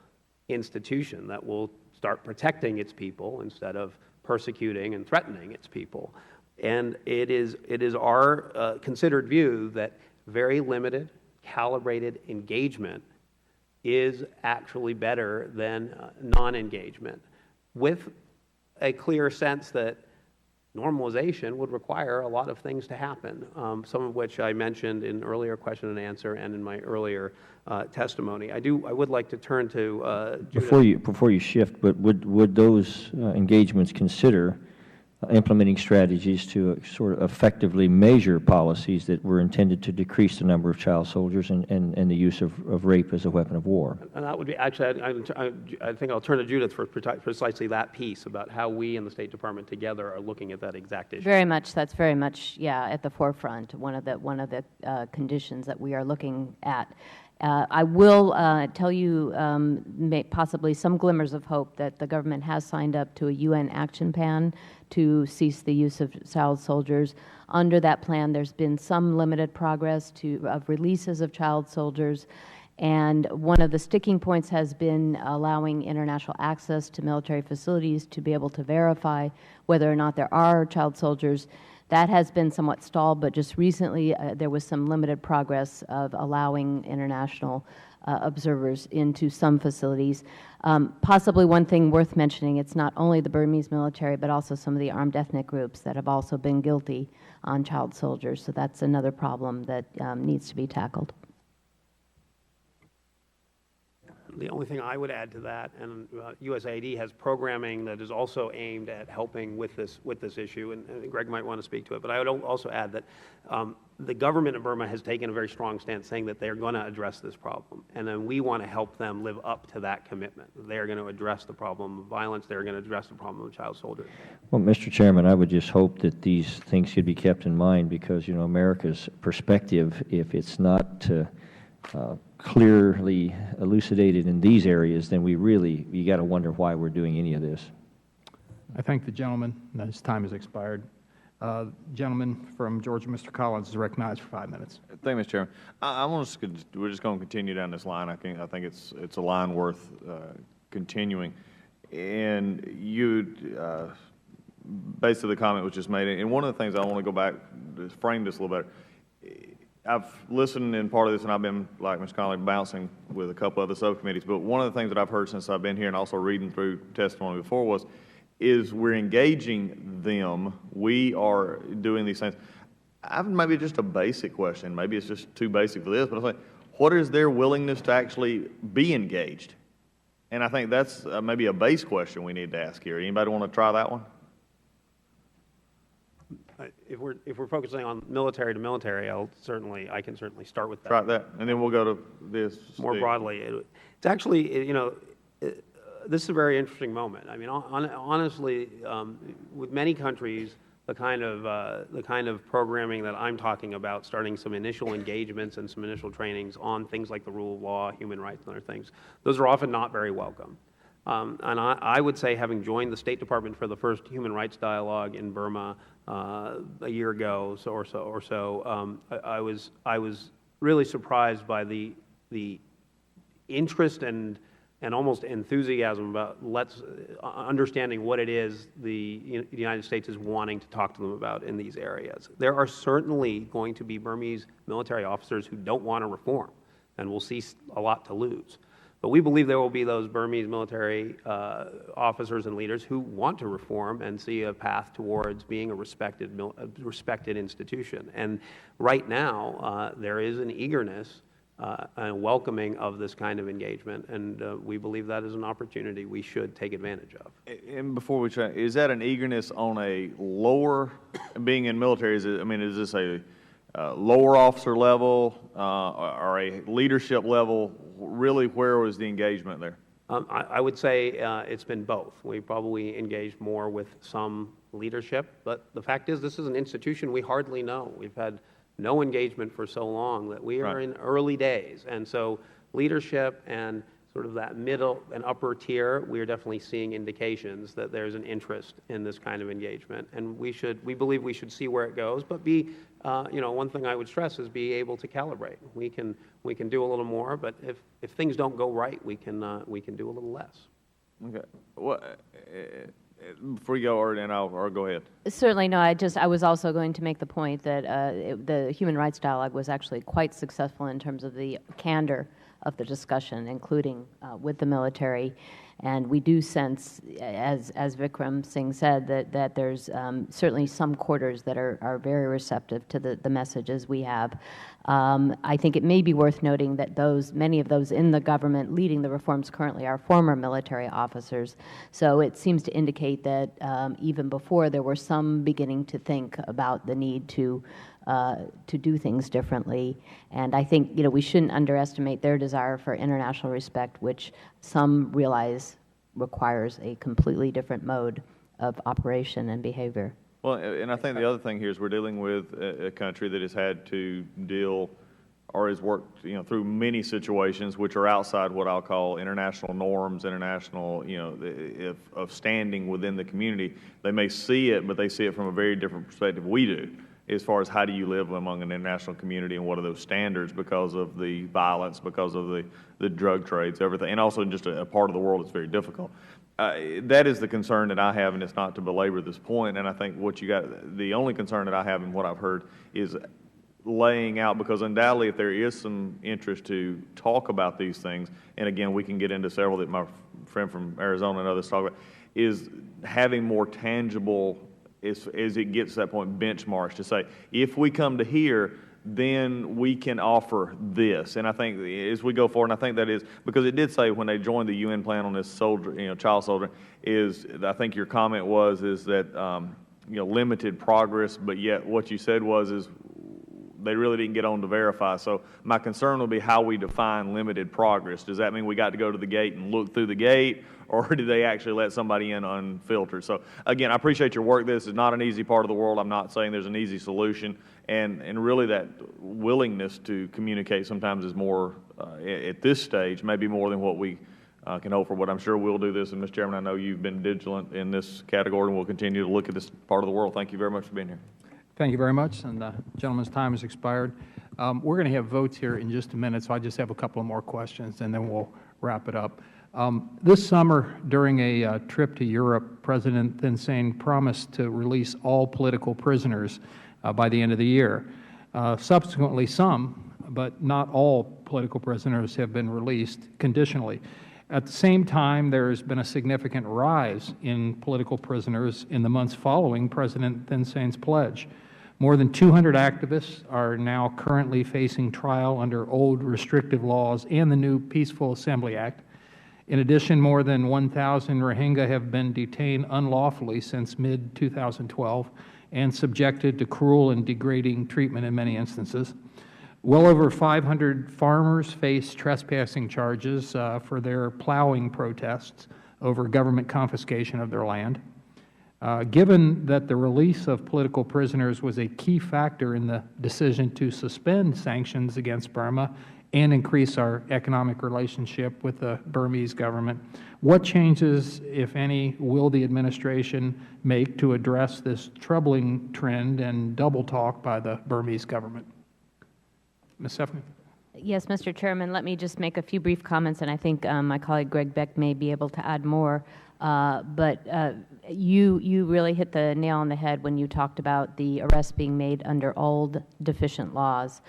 [SPEAKER 7] institution that will start protecting its people instead of persecuting and threatening its people. And it is our considered view that very limited, calibrated engagement is actually better than non-engagement, with a clear sense that normalization would require a lot of things to happen, some of which I mentioned in earlier question and answer and in my earlier testimony. I would like to turn to Judith.
[SPEAKER 3] Before you shift, but would those engagements consider implementing strategies to sort of effectively measure policies that were intended to decrease the number of child soldiers and the use of rape as a weapon of war?
[SPEAKER 7] And that would be, actually, I think I'll turn to Judith for precisely that piece about how we in the State Department together are looking at that exact issue.
[SPEAKER 6] Very much, that's very much, yeah, at the forefront, one of the conditions that we are looking at. I will tell you possibly some glimmers of hope that the government has signed up to a UN action plan to cease the use of child soldiers. Under that plan, there's been some limited progress of releases of child soldiers, and one of the sticking points has been allowing international access to military facilities to be able to verify whether or not there are child soldiers. That has been somewhat stalled, but just recently there was some limited progress of allowing international observers into some facilities. Possibly one thing worth mentioning, it's not only the Burmese military, but also some of the armed ethnic groups that have also been guilty on child soldiers. So that's another problem that needs to be tackled.
[SPEAKER 7] The only thing I would add to that, and USAID has programming that is also aimed at helping with this issue, and Greg might want to speak to it, but I would also add that the government of Burma has taken a very strong stance saying that they're going to address this problem, and then we want to help them live up to that commitment. They're going to address the problem of violence. They're going to address the problem of child soldiers.
[SPEAKER 3] Well, Mr. Chairman, I would just hope that these things should be kept in mind because, you know, America's perspective, if it's not clearly elucidated in these areas, then you got to wonder why we're doing any of this.
[SPEAKER 1] I thank the gentleman. His time has expired. Gentleman from Georgia, Mr. Collins, is recognized for 5 minutes.
[SPEAKER 11] Thank you, Mr. Chairman. We're just going to continue down this line. I think it's a line worth continuing. And basically the comment was just made. And one of the things I want to go back to frame this a little better. I've listened in part of this, and I've been, like Mr. Connolly, bouncing with a couple other subcommittees. But one of the things that I've heard since I've been here and also reading through testimony before is we're engaging them. We are doing these things. I have maybe just a basic question. Maybe it's just too basic for this, but I was like, what is their willingness to actually be engaged? And I think that's maybe a base question we need to ask here. Anybody want to try that one?
[SPEAKER 7] If we're focusing on military to military, I can certainly start with that.
[SPEAKER 11] Try that, and then we'll go to this
[SPEAKER 7] more broadly. It's actually, you know, this is a very interesting moment. I mean, honestly, with many countries, the kind of programming that I'm talking about, starting some initial engagements and some initial trainings on things like the rule of law, human rights, and other things, those are often not very welcome. And I would say, having joined the State Department for the first human rights dialogue in Burma a year ago or so, I was really surprised by the interest and almost enthusiasm about understanding what it is the United States is wanting to talk to them about in these areas. There are certainly going to be Burmese military officers who don't want to reform, and will see a lot to lose. But we believe there will be those Burmese military officers and leaders who want to reform and see a path towards being a respected institution. And right now, there is an eagerness and welcoming of this kind of engagement, and we believe that is an opportunity we should take advantage of.
[SPEAKER 11] And before we try, is that an eagerness on a lower, being in military, is this a lower officer level or a leadership level? Really, where was the engagement there?
[SPEAKER 7] I would say it's been both. We probably engaged more with some leadership, but the fact is this is an institution we hardly know. We've had no engagement for so long that we are in early days. And so leadership and sort of that middle and upper tier, we are definitely seeing indications that there's an interest in this kind of engagement. And we believe we should see where it goes, but one thing I would stress is be able to calibrate. We can do a little more, but if things don't go right, we can do a little less.
[SPEAKER 11] Okay. Well, before you go, or go ahead.
[SPEAKER 6] Certainly, no. I was also going to make the point that the human rights dialogue was actually quite successful in terms of the candor of the discussion, including with the military. And we do sense, as Vikram Singh said, that there's certainly some quarters that are very receptive to the messages we have. I think it may be worth noting that many of those in the government leading the reforms currently are former military officers. So it seems to indicate that even before there were some beginning to think about the need to do things differently. And I think we shouldn't underestimate their desire for international respect, which some realize requires a completely different mode of operation and behavior.
[SPEAKER 11] Well, and I think the other thing here is we're dealing with a country that has had to deal or has worked through many situations which are outside what I'll call international norms, international of standing within the community. They may see it, but they see it from a very different perspective we do, as far as how do you live among an international community and what are those standards because of the violence, because of the drug trades, everything, and also just a part of the world that's very difficult. That is the concern that I have, and it's not to belabor this point, and I think the only concern that I have in what I've heard is laying out, because undoubtedly if there is some interest to talk about these things, and again we can get into several that my friend from Arizona and others talk about, is having more tangible, as it gets to that point, benchmarks to say, if we come to here, then we can offer this. And I think as we go forward, and I think that is, because it did say when they joined the UN plan on this child soldier, I think your comment is that, limited progress, but yet what you said is they really didn't get on to verify. So my concern will be how we define limited progress. Does that mean we got to go to the gate and look through the gate, or did they actually let somebody in unfiltered? So again, I appreciate your work. This is not an easy part of the world. I'm not saying there's an easy solution. And really that willingness to communicate sometimes is more, at this stage, maybe more than what we can hope for. But I'm sure we'll do this. And Mr. Chairman, I know you've been vigilant in this category, and we'll continue to look at this part of the world. Thank you very much for being here.
[SPEAKER 1] Thank you very much, and the gentleman's time has expired. We're going to have votes here in just a minute, so I just have a couple of more questions, and then we'll wrap it up. This summer, during a trip to Europe, President Thein Sein promised to release all political prisoners by the end of the year. Subsequently, some, but not all political prisoners have been released conditionally. At the same time, there has been a significant rise in political prisoners in the months following President Thein Sein's pledge. More than 200 activists are now currently facing trial under old restrictive laws and the new Peaceful Assembly Act. In addition, more than 1,000 Rohingya have been detained unlawfully since mid-2012 and subjected to cruel and degrading treatment in many instances. Well over 500 farmers face trespassing charges for their plowing protests over government confiscation of their land. Given that the release of political prisoners was a key factor in the decision to suspend sanctions against Burma and increase our economic relationship with the Burmese government, what changes, if any, will the administration make to address this troubling trend and double talk by the Burmese government? Ms. Stephanie?
[SPEAKER 6] Yes, Mr. Chairman, let me just make a few brief comments, and I think my colleague Greg Beck may be able to add more. You really hit the nail on the head when you talked about the arrests being made under old, deficient laws.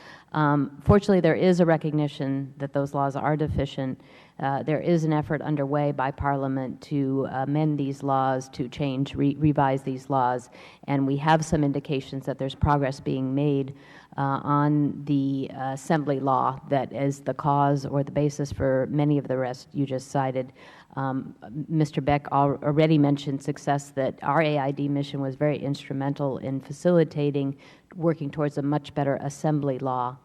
[SPEAKER 6] Fortunately, there is a recognition that those laws are deficient. There is an effort underway by Parliament to amend these laws, to change, revise these laws, and we have some indications that there's progress being made on the assembly law that is the cause or the basis for many of the arrests you just cited. Mr. Beck already mentioned success that our AID mission was very instrumental in facilitating working towards a much better assembly law.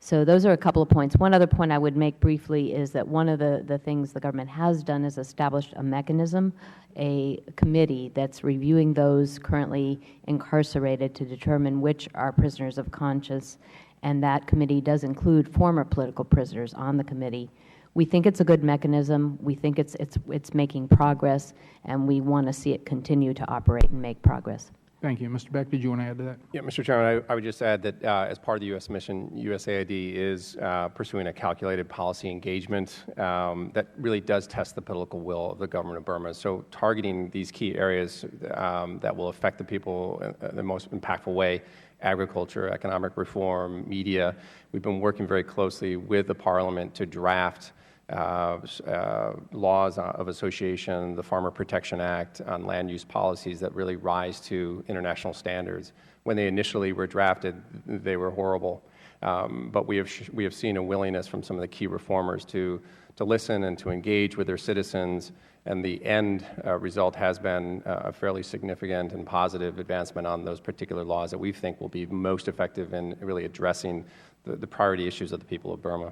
[SPEAKER 6] So those are a couple of points. One other point I would make briefly is that one of the things the government has done is established a mechanism, a committee that's reviewing those currently incarcerated to determine which are prisoners of conscience, and that committee does include former political prisoners on the committee. We think it's a good mechanism. We think it's making progress, and we want to see it continue to operate and make progress.
[SPEAKER 1] Thank you. Mr. Beck, did you want to add to that?
[SPEAKER 8] Yeah, Mr. Chairman, I would just add that as part of the U.S. mission, USAID is pursuing a calculated policy engagement that really does test the political will of the government of Burma. So targeting these key areas that will affect the people in the most impactful way: agriculture, economic reform, media. We've been working very closely with the Parliament to draft laws of association, the Farmer Protection Act on land use policies that really rise to international standards. When they initially were drafted, they were horrible. But we have seen a willingness from some of the key reformers to listen and to engage with their citizens, and the end result has been a fairly significant and positive advancement on those particular laws that we think will be most effective in really addressing the priority issues of the people of Burma.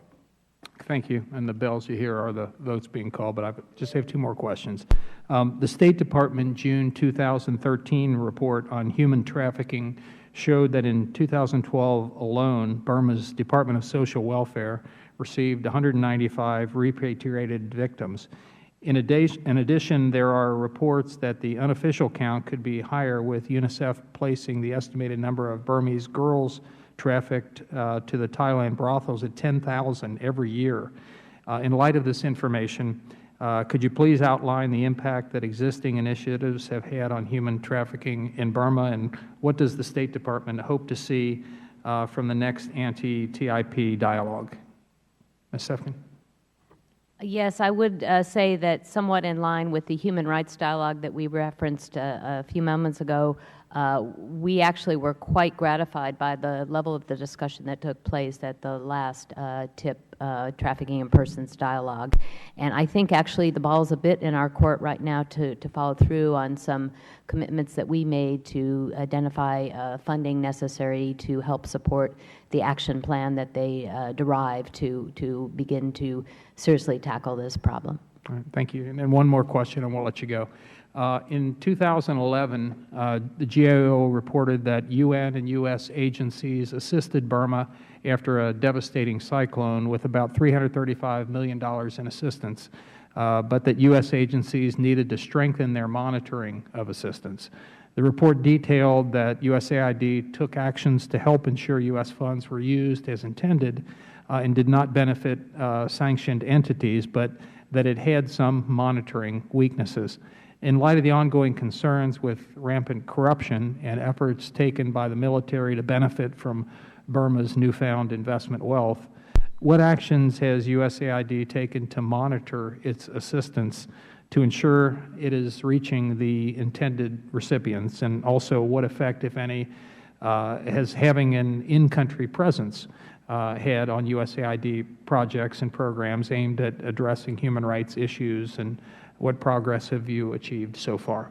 [SPEAKER 1] Thank you. And the bells you hear are the votes being called, but I just have two more questions. The State Department June 2013 report on human trafficking showed that in 2012 alone, Burma's Department of Social Welfare received 195 repatriated victims. In addition, there are reports that the unofficial count could be higher, with UNICEF placing the estimated number of Burmese girls trafficked to the Thailand brothels at 10,000 every year. In light of this information, could you please outline the impact that existing initiatives have had on human trafficking in Burma, and what does the State Department hope to see from the next anti-TIP dialogue? Ms. Sefkin?
[SPEAKER 6] Yes, I would say that somewhat in line with the human rights dialogue that we referenced a few moments ago, we actually were quite gratified by the level of the discussion that took place at the last TIP Trafficking in Persons dialogue. And I think actually the ball is a bit in our court right now to follow through on some commitments that we made to identify funding necessary to help support the action plan that they derived to begin to seriously tackle this problem.
[SPEAKER 1] All right, thank you. And then one more question, and we'll let you go. In 2011, the GAO reported that UN and U.S. agencies assisted Burma after a devastating cyclone with about $335 million in assistance, but that U.S. agencies needed to strengthen their monitoring of assistance. The report detailed that USAID took actions to help ensure U.S. funds were used as intended and did not benefit sanctioned entities, but that it had some monitoring weaknesses. In light of the ongoing concerns with rampant corruption and efforts taken by the military to benefit from Burma's newfound investment wealth, what actions has USAID taken to monitor its assistance to ensure it is reaching the intended recipients, and also what effect, if any, has having an in-country presence had on USAID projects and programs aimed at addressing human rights issues, and what progress have you achieved so far?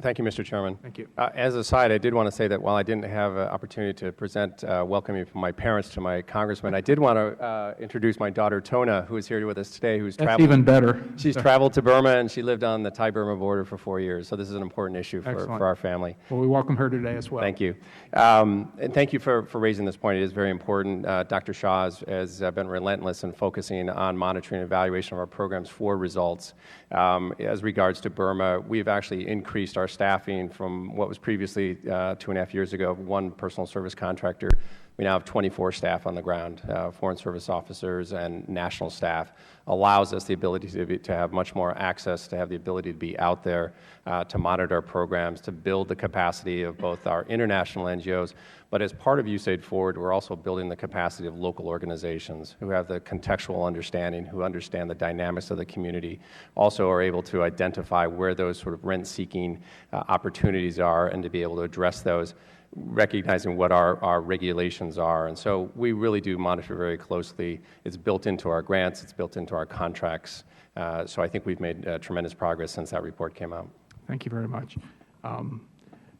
[SPEAKER 8] Thank you, Mr. Chairman.
[SPEAKER 1] Thank you.
[SPEAKER 8] As a side, I did want to say that while I didn't have an opportunity to present welcoming from my parents to my congressman, I did want to introduce my daughter, Tona, who is here with us today, who's
[SPEAKER 1] That's
[SPEAKER 8] traveled.
[SPEAKER 1] even better.
[SPEAKER 8] She's traveled to Burma, and she lived on the Thai-Burma border for 4 years, so this is an important issue for our family.
[SPEAKER 1] Well, we welcome her today as well.
[SPEAKER 8] Thank you. And thank you for raising this point. It is very important. Dr. Shah has been relentless in focusing on monitoring and evaluation of our programs for results. As regards to Burma, we've actually increased our staffing from what was previously 2.5 years ago, one personal service contractor. We now have 24 staff on the ground, foreign service officers and national staff. Allows us the ability to have much more access, to have the ability to be out there, to monitor our programs, to build the capacity of both our international NGOs. But as part of Usaid Forward, we're also building the capacity of local organizations who have the contextual understanding, who understand the dynamics of the community, also are able to identify where those sort of rent-seeking opportunities are, and to be able to address those, recognizing what our regulations are. And so we really do monitor very closely. It's built into our grants. It's built into our contracts. So I think we've made tremendous progress since that report came out.
[SPEAKER 1] Thank you very much.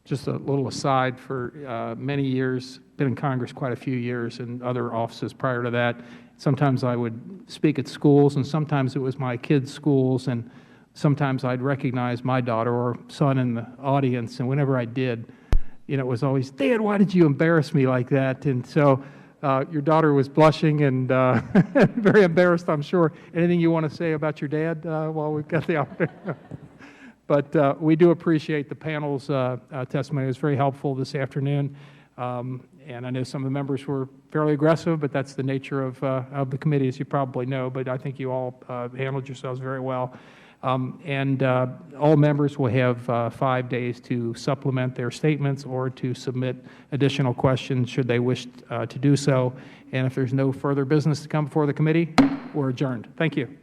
[SPEAKER 1] just a little aside, for many years, been in Congress quite a few years and other offices prior to that. Sometimes I would speak at schools, and sometimes it was my kids' schools, and sometimes I'd recognize my daughter or son in the audience, and whenever I did, you know, it was always, Dad, why did you embarrass me like that? And so your daughter was blushing and very embarrassed, I'm sure. Anything you want to say about your dad while we've got the opportunity? But we do appreciate the panel's testimony. It was very helpful this afternoon. And I know some of the members were fairly aggressive, but that's the nature of the committee, as you probably know. But I think you all handled yourselves very well. And all members will have 5 days to supplement their statements or to submit additional questions should they wish to do so. And if there's no further business to come before the committee, we're adjourned. Thank you.